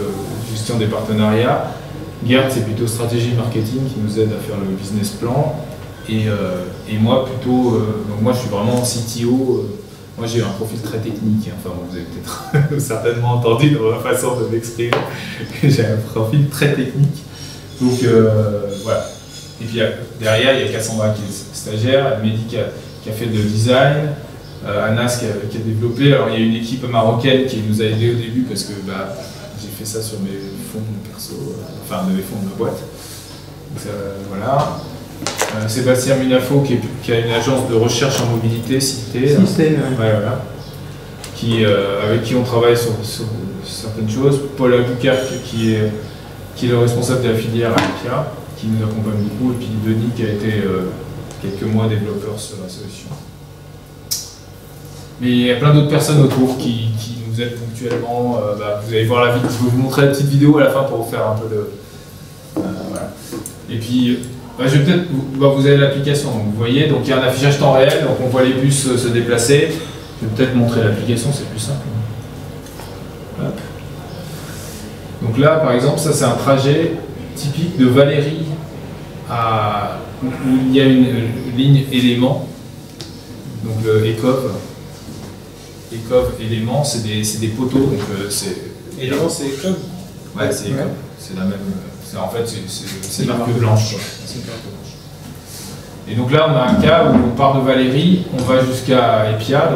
gestion des partenariats, Gert c'est plutôt stratégie marketing qui nous aide à faire le business plan, et moi plutôt, donc moi je suis vraiment CTO. Moi j'ai un profil très technique, enfin vous avez peut-être certainement entendu dans ma façon de m'exprimer, j'ai un profil très technique, donc voilà. Et puis derrière il y a Cassandra qui est stagiaire, Mehdi qui a fait le design, Anas qui a développé. Alors il y a une équipe marocaine qui nous a aidé au début parce que j'ai fait ça sur mes fonds perso, enfin mes fonds de ma boîte. Donc, voilà. Sébastien Munafo qui a une agence de recherche en mobilité, Cité. Voilà. Avec qui on travaille sur certaines choses. Paul Albuquerque qui est le responsable de la filière à IKEA, qui nous accompagne beaucoup, et puis Denis qui a été quelques mois développeur sur la solution. Mais il y a plein d'autres personnes autour qui nous aident ponctuellement. Vous allez voir la vidéo, je vais vous montrer la petite vidéo à la fin pour vous faire un peu le... voilà. Et puis, je vais peut-être... vous avez l'application, vous voyez, donc il y a un affichage temps réel, donc on voit les bus se déplacer. Je vais peut-être montrer l'application, c'est plus simple. Hop. Donc là, par exemple, ça c'est un trajet typique de Valérie où il y a une ligne élément, donc le ECOV. ECOV, élément, c'est des poteaux. Donc Élément, c'est ECOV. Ouais, c'est ECOV. C'est la même. En fait, c'est marque blanche. Et donc là, on a un cas où on part de Valérie, on va jusqu'à Epia.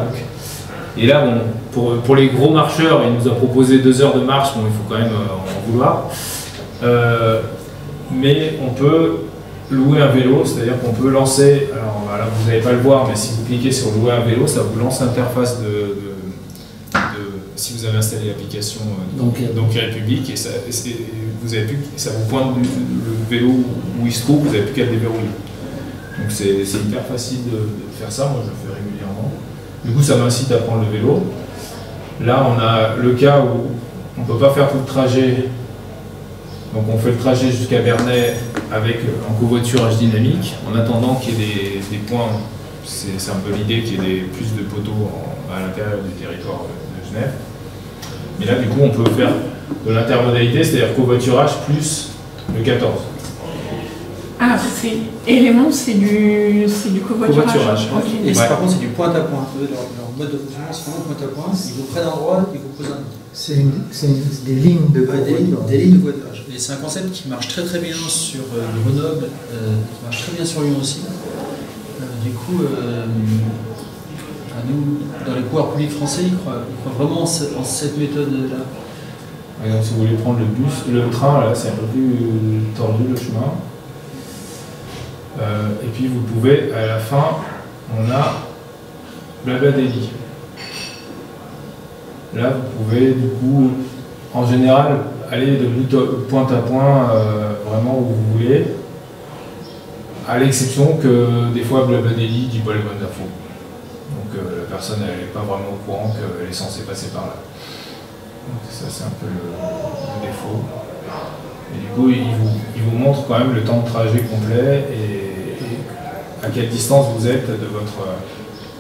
Et là, pour les gros marcheurs, il nous a proposé 2 heures de marche, il faut quand même en vouloir. Mais on peut louer un vélo, c'est-à-dire qu'on peut lancer, alors là vous n'allez pas le voir, mais si vous cliquez sur louer un vélo, ça vous lance l'interface si vous avez installé l'application Donkey République, et vous avez plus, ça vous pointe le vélo où il se trouve, vous n'avez plus qu'à le déverrouiller. Donc c'est hyper facile de faire ça, moi je le fais régulièrement. Du coup ça m'incite à prendre le vélo. Là on a le cas où on ne peut pas faire tout le trajet, donc on fait le trajet jusqu'à Bernay avec un covoiturage dynamique, en attendant qu'il y ait des points, c'est un peu l'idée qu'il y ait plus de poteaux à l'intérieur du territoire de Genève. Mais là du coup on peut faire de l'intermodalité, c'est-à-dire covoiturage plus le 14. Ah, élément, c'est du covoiturage. Okay. Et par contre, c'est du point à point. Leur mode de fonctionnement, c'est vraiment point à point. Ils vous prennent un droit, ils vous posent un autre. C'est des lignes de covoiturage. Des lignes de covoiturage. Et c'est un concept qui marche très très bien sur Grenoble, qui marche très bien sur Lyon aussi. Du coup, nous, dans les pouvoirs publics français, ils croient vraiment en cette méthode-là. Par exemple, si vous voulez prendre le train, là, c'est un peu plus tordu le chemin. Et puis vous pouvez, à la fin, on a Blabla Daily. Là, vous pouvez du coup, en général, aller de point à point, vraiment où vous voulez, à l'exception que des fois Blabla Daily dit pas les bonnes infos. Donc la personne n'est pas vraiment au courant qu'elle est censée passer par là. Donc ça c'est un peu le défaut. Et du coup, il vous montre quand même le temps de trajet complet et à quelle distance vous êtes de votre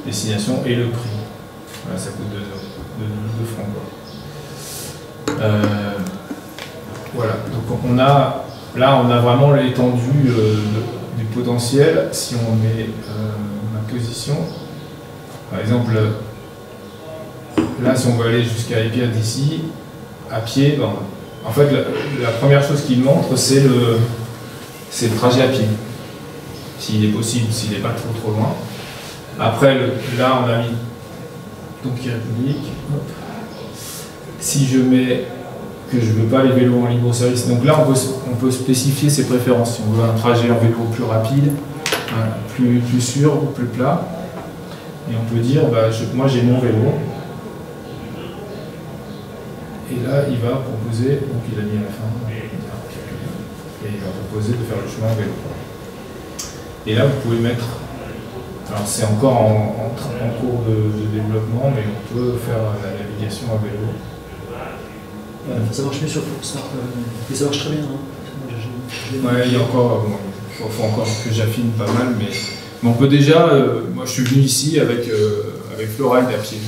destination et le prix. Voilà, ça coûte 2 francs. Voilà, donc là on a vraiment l'étendue du potentiel. Si on met ma position, par exemple, là si on veut aller jusqu'à Épia d'ici, à pied, en fait la première chose qu'il montre c'est le trajet à pied. S'il est possible, s'il n'est pas trop loin. Après, là, on a mis Donkey République. Si je mets que je ne veux pas les vélos en libre service, donc là, on peut spécifier ses préférences. Si on veut un trajet en vélo plus rapide, plus sûr, plus plat, et on peut dire, moi j'ai mon vélo. Et là, il va proposer, donc il a mis à la fin, et il va proposer de faire le chemin en vélo. Et là, vous pouvez mettre, alors c'est encore en cours de développement, mais on peut faire la navigation à vélo. Ça marche mieux sur ça, mais ça marche très bien. Hein. Ouais, il y a encore, faut encore que j'affine pas mal, mais on peut déjà, moi je suis venu ici avec Floride à pied.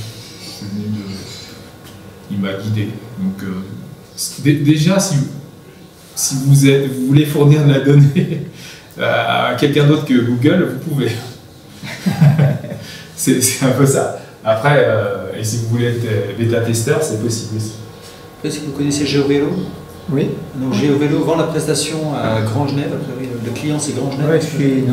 Je suis venu il m'a guidé. Donc déjà, si vous voulez fournir de la donnée à quelqu'un d'autre que Google, vous pouvez. c'est un peu ça. Après, et si vous voulez être bêta-testeur, c'est possible aussi. Est-ce que vous connaissez GeoVélo? Oui. Donc GeoVélo vend la prestation à Grand Genève, a priori le client c'est Grand Genève. Oui, je suis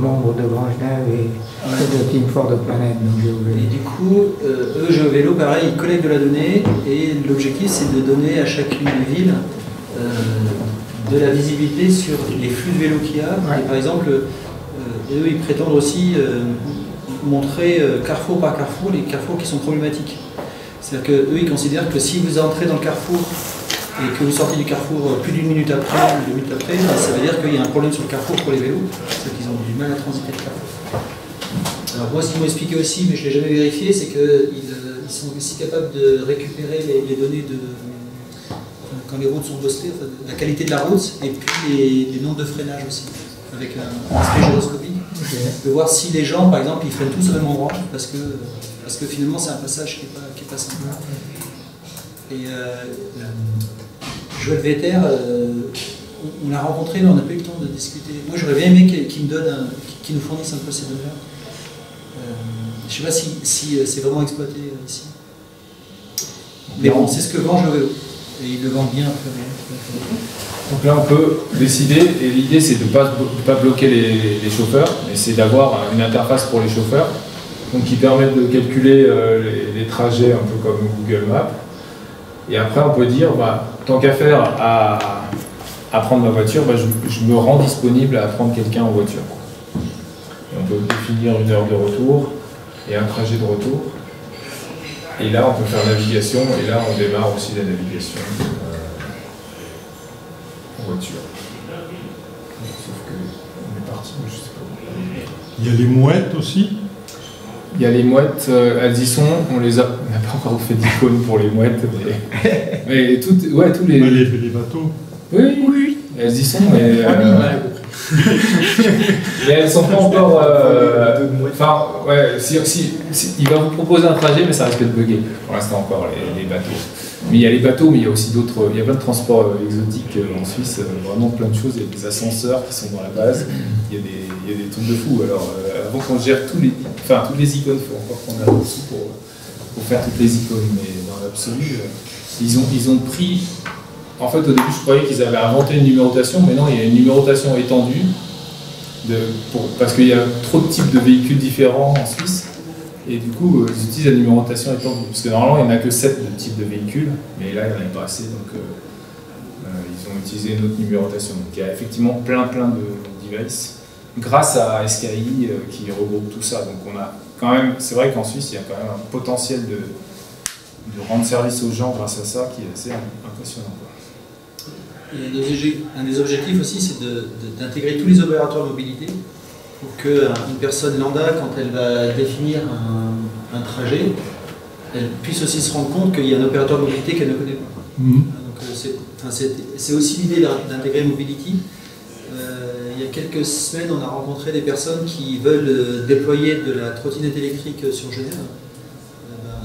membre de Grand Genève et de Team for the Planet, donc GeoVélo. Et du coup, eux, GeoVélo, pareil, ils collectent de la donnée et l'objectif c'est de donner à chacune des villes de la visibilité sur les flux de vélos qu'il y a. Ouais. Et par exemple, eux, ils prétendent aussi montrer carrefour par carrefour les carrefours qui sont problématiques. C'est-à-dire qu'eux, ils considèrent que si vous entrez dans le carrefour et que vous sortez du carrefour plus d'une minute après ou 2 minutes après, ça veut dire qu'il y a un problème sur le carrefour pour les vélos, c'est-à-dire qu'ils ont du mal à transiter le carrefour. Alors moi, ce qu'ils m'ont expliqué aussi, mais je ne l'ai jamais vérifié, c'est qu'ils sont aussi capables de récupérer les données de quand les routes sont bossées, enfin, la qualité de la route, et puis les nombres de freinage aussi, avec un aspect gyroscopique, de voir si les gens, par exemple, ils freinent tous au même endroit, parce que finalement c'est un passage qui est pas simple. Et Joël Vetter, on l'a rencontré, mais on n'a pas eu le temps de discuter. Moi j'aurais bien aimé qu'il nous fournisse un peu ces données. Je ne sais pas si c'est vraiment exploité ici. Mais bon, c'est ce que vend GeoVélo. Et ils le vendent bien. Donc là on peut décider, et l'idée c'est de ne pas bloquer les chauffeurs, mais c'est d'avoir une interface pour les chauffeurs, donc qui permet de calculer les trajets un peu comme Google Maps. Et après on peut dire, tant qu'à faire à prendre ma voiture, je me rends disponible à prendre quelqu'un en voiture. Et on peut définir une heure de retour et un trajet de retour. Et là on peut faire navigation, et là on démarre aussi la navigation en voiture. Sauf qu'on est parti, je sais pas. Il y a les mouettes aussi. Il y a les mouettes, elles y sont, on n'a pas encore fait d'icône pour les mouettes, mais tous les... Les bateaux. Oui, elles y sont, mais... mais elles sont pas encore... Enfin, il va vous proposer un trajet, mais ça risque de bugger, pour l'instant encore, les bateaux. Mais il y a les bateaux, mais il y a aussi d'autres... Il y a plein de transports exotiques en Suisse, vraiment plein de choses. Il y a des ascenseurs qui sont dans la base, il y a des trucs de fou. Alors, avant qu'on gère toutes les icônes, il faut encore qu'on a reçu pour faire toutes les icônes, mais dans l'absolu, ils ont pris... En fait, au début, je croyais qu'ils avaient inventé une numérotation, mais non, il y a une numérotation étendue, parce qu'il y a trop de types de véhicules différents en Suisse, et du coup, ils utilisent la numérotation étendue. Parce que normalement, il n'y en a que 7 de types de véhicules, mais là, il n'y en avait pas assez, donc ils ont utilisé une autre numérotation. Donc il y a effectivement plein de devices, grâce à SKI qui regroupe tout ça. Donc on a quand même, c'est vrai qu'en Suisse, il y a quand même un potentiel de rendre service aux gens grâce à ça qui est assez impressionnant. Et un des objectifs aussi, c'est d'intégrer tous les opérateurs de mobilité pour qu'une personne lambda, quand elle va définir un trajet, elle puisse aussi se rendre compte qu'il y a un opérateur de mobilité qu'elle ne connaît pas. Donc c'est aussi l'idée d'intégrer Mobility. Il y a quelques semaines, on a rencontré des personnes qui veulent déployer de la trottinette électrique sur Genève.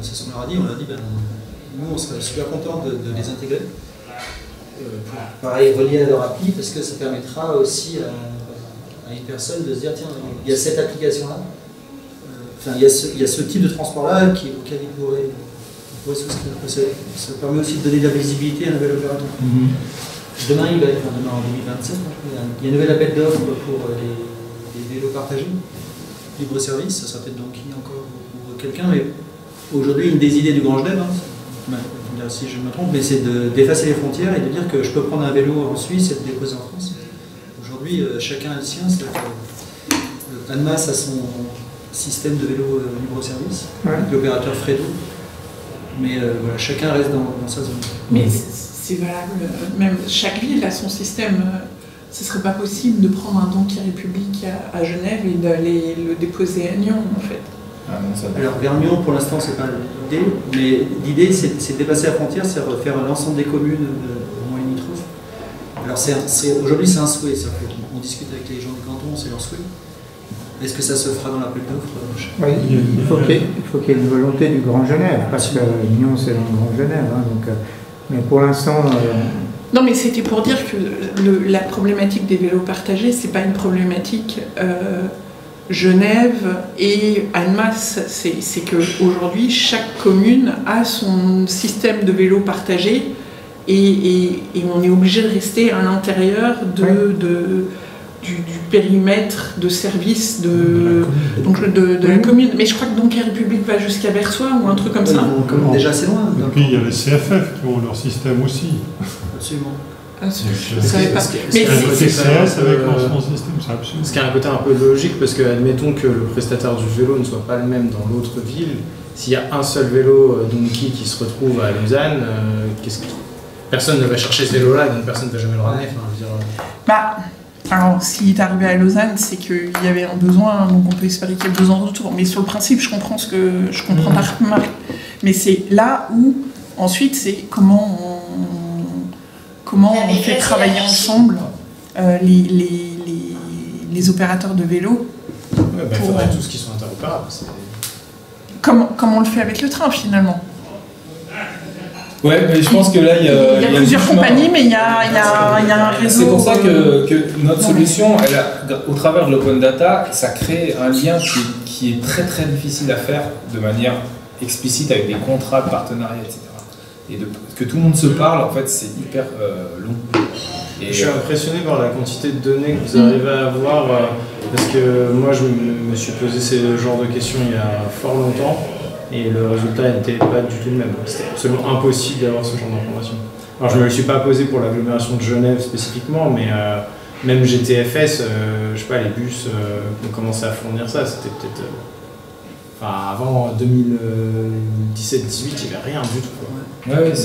C'est ce qu'on leur a dit. On leur a dit, nous, on serait super contents de les intégrer. Pour, pareil, relier à leur appli, parce que ça permettra aussi à une personne de se dire, tiens, il y a cette application-là. Il y a ce type de transport-là auquel il pourrait souscrire. Ça permet aussi de donner de la visibilité à un nouvel opérateur. Demain, demain en 2027, il y a un nouvel appel d'offres pour les vélos partagés, libre service, ça sera peut-être donc encore pour quelqu'un, mais aujourd'hui, une des idées du Grand Genève, si je me trompe, mais c'est d'effacer les frontières et de dire que je peux prendre un vélo en Suisse et le déposer en France. Aujourd'hui, chacun a le sien, c'est-à-dire que Annemasse a son système de vélo libre-service, avec l'opérateur Fredo, mais voilà, chacun reste dans sa zone. Mais c'est valable, même chaque ville a son système. Ce ne serait pas possible de prendre un Donkey République à Genève et d'aller le déposer à Nyon, en fait. Alors vers Nyon, pour l'instant, c'est pas l'idée, mais l'idée, c'est de dépasser la frontière, c'est de faire l'ensemble des communes moins limitrophes. Alors aujourd'hui, c'est un souhait, on discute avec les gens du canton, c'est leur souhait. Est-ce que ça se fera dans l'appel d'offres? Oui, il faut qu'il y ait une volonté du Grand Genève, parce que Nyon, c'est dans le Grand Genève. Mais pour l'instant... Non, mais c'était pour dire que la problématique des vélos partagés, c'est pas une problématique Genève et Annemasse. C'est qu'aujourd'hui, chaque commune a son système de vélos partagés et on est obligé de rester à l'intérieur du périmètre de service de la commune. Mais je crois que Dunkerque République va jusqu'à Versoix ou un truc comme ça. Comme déjà assez loin. Et puis il y a les CFF qui ont leur système aussi. Absolument. Je savais pas. Mais c'est TCS avec son système, c'est absolument. Ce qui a un côté un peu logique, parce que admettons que le prestataire du vélo ne soit pas le même dans l'autre ville. S'il y a un seul vélo Donkey qui se retrouve à Lausanne, personne ne va chercher ce vélo-là, donc personne ne va jamais le ramener. Enfin, je veux dire, alors, s'il est arrivé à Lausanne, c'est qu'il y avait un besoin, donc on peut espérer qu'il y ait 2 ans de retour. Mais sur le principe, je comprends ta remarque. Mais c'est là où, ensuite, c'est comment on fait travailler ensemble les opérateurs de vélo. Il faudrait tous qui sont interopérables. Comment on le fait avec le train, finalement? Ouais, mais je pense que là, il y a plusieurs compagnies, mais il y a un réseau. C'est pour ça que notre solution, au travers de l'open data, ça crée un lien qui est très très difficile à faire de manière explicite avec des contrats de partenariat, etc. Et que tout le monde se parle, en fait, c'est hyper long. Et je suis impressionné par la quantité de données que vous arrivez à avoir, parce que moi, je me suis posé ce genre de questions il y a fort longtemps. Et le résultat n'était pas du tout le même. C'était absolument impossible d'avoir ce genre d'informations. Alors je ne me le suis pas posé pour l'agglomération de Genève spécifiquement, mais même GTFS, je sais pas, les bus ont commencé à fournir ça, c'était peut-être... avant 2017-18, il n'y avait rien du tout. Ouais,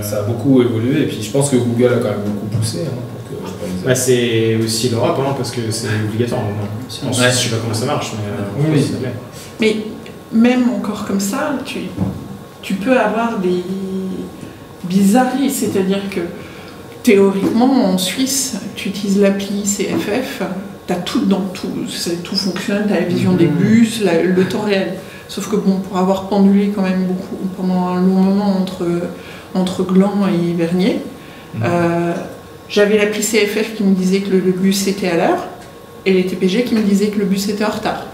ça a beaucoup évolué, et puis je pense que Google a quand même beaucoup poussé. C'est aussi l'Europe, parce que c'est obligatoire. Ensuite, je ne sais pas comment ça marche, mais... Mais même encore comme ça, tu peux avoir des bizarreries, c'est-à-dire que théoriquement en Suisse, tu utilises l'appli CFF, tu as tout dans tout fonctionne, tu as la vision des bus, le temps réel. Sauf que pour avoir pendulé quand même beaucoup pendant un long moment entre Gland et Vernier, j'avais l'appli CFF qui me disait que le bus était à l'heure et les TPG qui me disaient que le bus était en retard.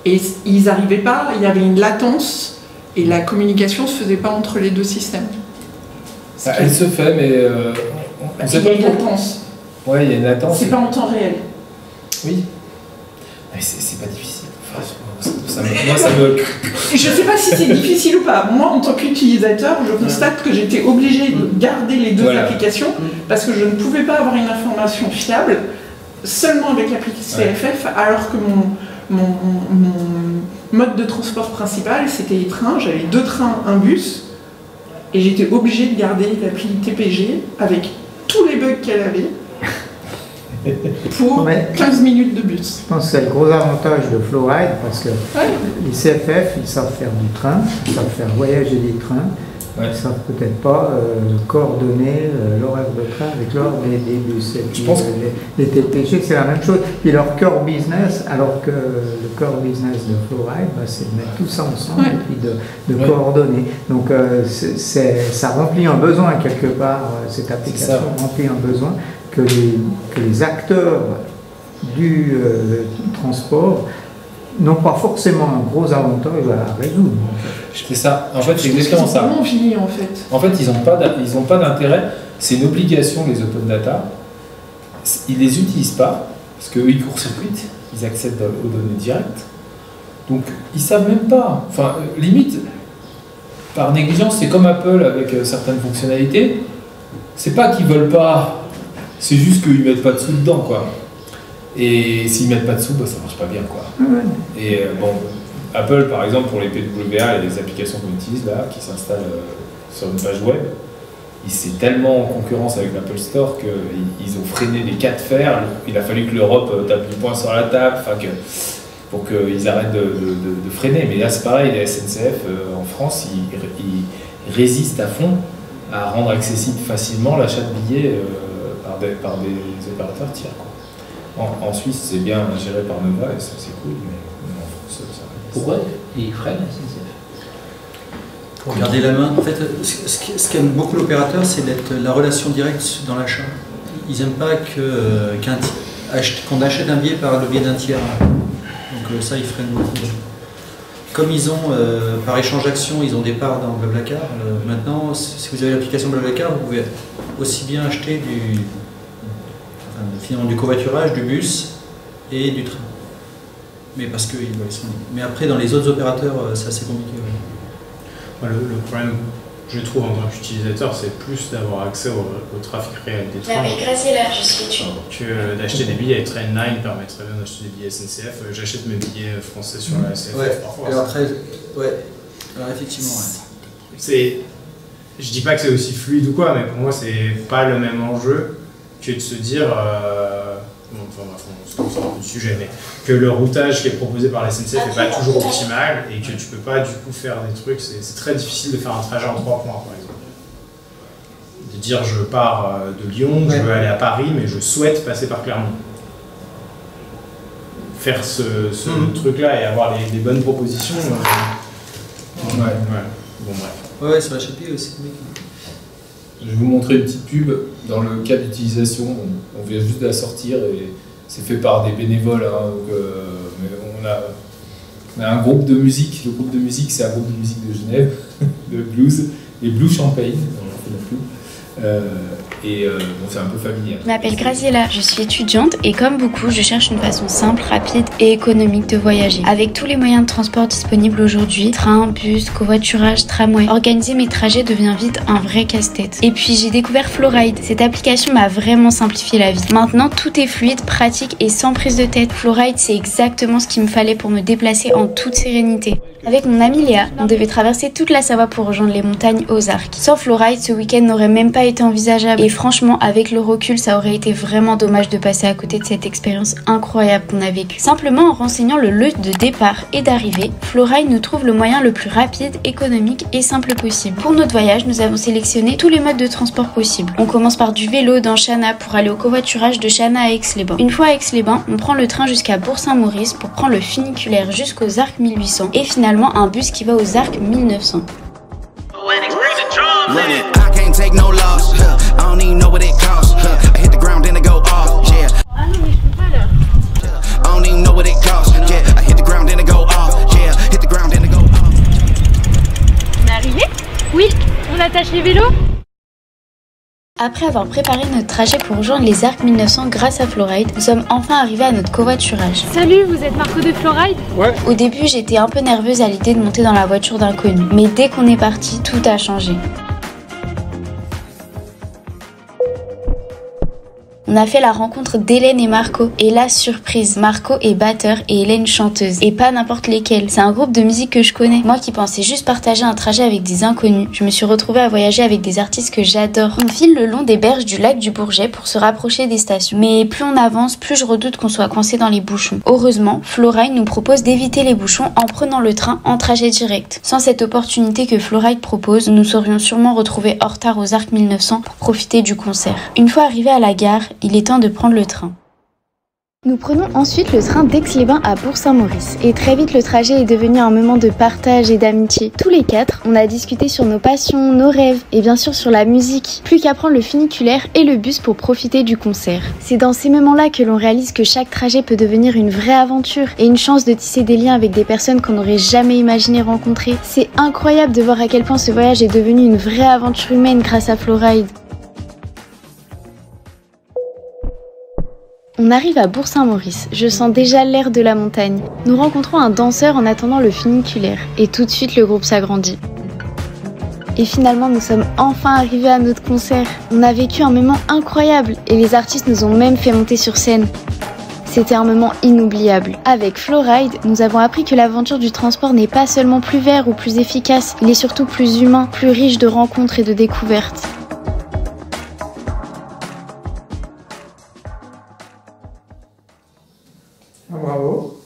Et ils n'arrivaient pas, il y avait une latence et la communication ne se faisait pas entre les deux systèmes. Elle se fait, mais il y a une latence. Ouais, il y a une latence. C'est pas en temps réel. Oui. Mais c'est pas difficile. Moi, ça me... Je sais pas si c'est difficile ou pas. Moi, en tant qu'utilisateur, je constate que j'étais obligée de garder les deux applications parce que je ne pouvais pas avoir une information fiable seulement avec l'application CFF, alors que mon mode de transport principal, c'était les trains. J'avais 2 trains, un bus, et j'étais obligée de garder l'appli TPG avec tous les bugs qu'elle avait pour 15 minutes de bus. Je pense que c'est le gros avantage de Flowride, parce que les CFF, ils savent faire du train, ils savent faire voyager des trains, ils ne savent peut-être pas coordonner l'horaire de train avec l'heure des bus. Et puis, les TPG, c'est la même chose. Puis leur core business, alors que le core business de Flowride, c'est de mettre tout ça ensemble et puis de coordonner. Donc ça remplit un besoin quelque part, cette application remplit un besoin que les acteurs du transport n'ont pas forcément un gros avantage à résoudre. C'est ça. En fait, c'est exactement ça. En fait, ils n'ont pas d'intérêt. C'est une obligation, les open data. Ils ne les utilisent pas, parce qu'eux, ils court-circuitent, ils accèdent aux données directes. Donc, ils ne savent même pas. Enfin, limite, par négligence, c'est comme Apple avec certaines fonctionnalités. C'est pas qu'ils ne veulent pas, c'est juste qu'ils ne mettent pas de sous dedans, quoi. Et s'ils ne mettent pas de sous, ça ne marche pas bien, quoi. Et Apple, par exemple, pour les PWA, il y a des applications qu'on utilise là, qui s'installent sur une page web. C'est tellement en concurrence avec l'Apple Store qu'ils ont freiné les cas de fer. Il a fallu que l'Europe tape du poing sur la table pour qu'ils arrêtent de freiner. Mais là, c'est pareil, la SNCF en France, ils résistent à fond à rendre accessible facilement l'achat de billets par des opérateurs tiers, quoi. En Suisse, c'est bien géré par Nova et c'est cool, mais en France, ça... Pourquoi ils freinent la SNCF? Pour garder la main. En fait, ce qu'aime beaucoup l'opérateur, c'est d'être la relation directe dans l'achat. Ils n'aiment pas qu'on achète un billet par le biais d'un tiers. Donc ça, ils freinent beaucoup. comme ils ont, par échange d'actions, ils ont des parts dans Blablacar, maintenant, si vous avez l'application Blablacar, vous pouvez aussi bien acheter finalement du covoiturage, du bus et du train. Mais parce que ils sont... Mais après, dans les autres opérateurs, c'est assez compliqué. Ouais. Le problème, je trouve, en tant qu'utilisateur, c'est plus d'avoir accès au trafic réel des trains. Mais Graciela, je suis étudiante. Que d'acheter des billets Trainline permettrait bien d'acheter des billets SNCF. J'achète mes billets français sur la SNCF parfois. Alors après, alors effectivement, je dis pas que c'est aussi fluide ou quoi, mais pour moi, c'est pas le même enjeu que de se dire. On sort un peu du sujet, mais que le routage qui est proposé par la SNCF n'est pas toujours optimal et que tu peux pas du coup faire des trucs. C'est très difficile de faire un trajet en 3 points, par exemple. De dire je pars de Lyon, je veux aller à Paris, mais je souhaite passer par Clermont. Faire ce truc-là et avoir les bonnes propositions. Bon, bref. Ouais, sur la HLP aussi. Je vais vous montrer une petite pub dans le cas d'utilisation. On vient juste de la sortir et c'est fait par des bénévoles. Mais on a un groupe de musique. Le groupe de musique, c'est un groupe de musique de Genève, de blues, les Blues Champagne. C'est un peu familier. Je m'appelle Graciela, je suis étudiante et comme beaucoup, je cherche une façon simple, rapide et économique de voyager. Avec tous les moyens de transport disponibles aujourd'hui, train, bus, covoiturage, tramway, organiser mes trajets devient vite un vrai casse-tête. Et puis j'ai découvert Floride. Cette application m'a vraiment simplifié la vie. Maintenant, tout est fluide, pratique et sans prise de tête. Floride, c'est exactement ce qu'il me fallait pour me déplacer en toute sérénité. Avec mon amie Léa, on devait traverser toute la Savoie pour rejoindre les montagnes Ozarks. Sans Floride, ce week-end n'aurait même pas été envisageable. Et franchement, avec le recul, ça aurait été vraiment dommage de passer à côté de cette expérience incroyable qu'on a vécue. Simplement en renseignant le lieu de départ et d'arrivée, Floride nous trouve le moyen le plus rapide, économique et simple possible. Pour notre voyage, nous avons sélectionné tous les modes de transport possibles. On commence par du vélo dans Chana pour aller au covoiturage de Chana à Aix-les-Bains. Une fois à Aix-les-Bains, on prend le train jusqu'à Bourg-Saint-Maurice pour prendre le funiculaire jusqu'aux Arcs 1800 et finalement un bus qui va aux Arcs 1900. On est arrivé ? Oui, on attache les vélos ? Après avoir préparé notre trajet pour rejoindre les Arcs 1900 grâce à Floride, nous sommes enfin arrivés à notre covoiturage. Salut, vous êtes Marco de Floride ? Ouais. Au début, j'étais un peu nerveuse à l'idée de monter dans la voiture d'inconnus, mais dès qu'on est parti, tout a changé. On a fait la rencontre d'Hélène et Marco. Et la surprise, Marco est batteur et Hélène chanteuse. Et pas n'importe lesquels. C'est un groupe de musique que je connais. Moi qui pensais juste partager un trajet avec des inconnus, je me suis retrouvée à voyager avec des artistes que j'adore. On file le long des berges du lac du Bourget pour se rapprocher des stations. Mais plus on avance, plus je redoute qu'on soit coincé dans les bouchons. Heureusement, Floride nous propose d'éviter les bouchons en prenant le train en trajet direct. Sans cette opportunité que Floride propose, nous nous serions sûrement retrouvés en retard aux Arcs 1900 pour profiter du concert. Une fois arrivés à la gare, il est temps de prendre le train. Nous prenons ensuite le train d'Aix-les-Bains à Bourg-Saint-Maurice. Et très vite, le trajet est devenu un moment de partage et d'amitié. Tous les 4, on a discuté sur nos passions, nos rêves et bien sûr sur la musique. Plus qu'à prendre le funiculaire et le bus pour profiter du concert. C'est dans ces moments-là que l'on réalise que chaque trajet peut devenir une vraie aventure et une chance de tisser des liens avec des personnes qu'on n'aurait jamais imaginé rencontrer. C'est incroyable de voir à quel point ce voyage est devenu une vraie aventure humaine grâce à Floride. On arrive à Bourg-Saint-Maurice, je sens déjà l'air de la montagne. Nous rencontrons un danseur en attendant le funiculaire, et tout de suite le groupe s'agrandit. Et finalement nous sommes enfin arrivés à notre concert. On a vécu un moment incroyable, et les artistes nous ont même fait monter sur scène. C'était un moment inoubliable. Avec Floride, nous avons appris que l'aventure du transport n'est pas seulement plus vert ou plus efficace, il est surtout plus humain, plus riche de rencontres et de découvertes. Bravo.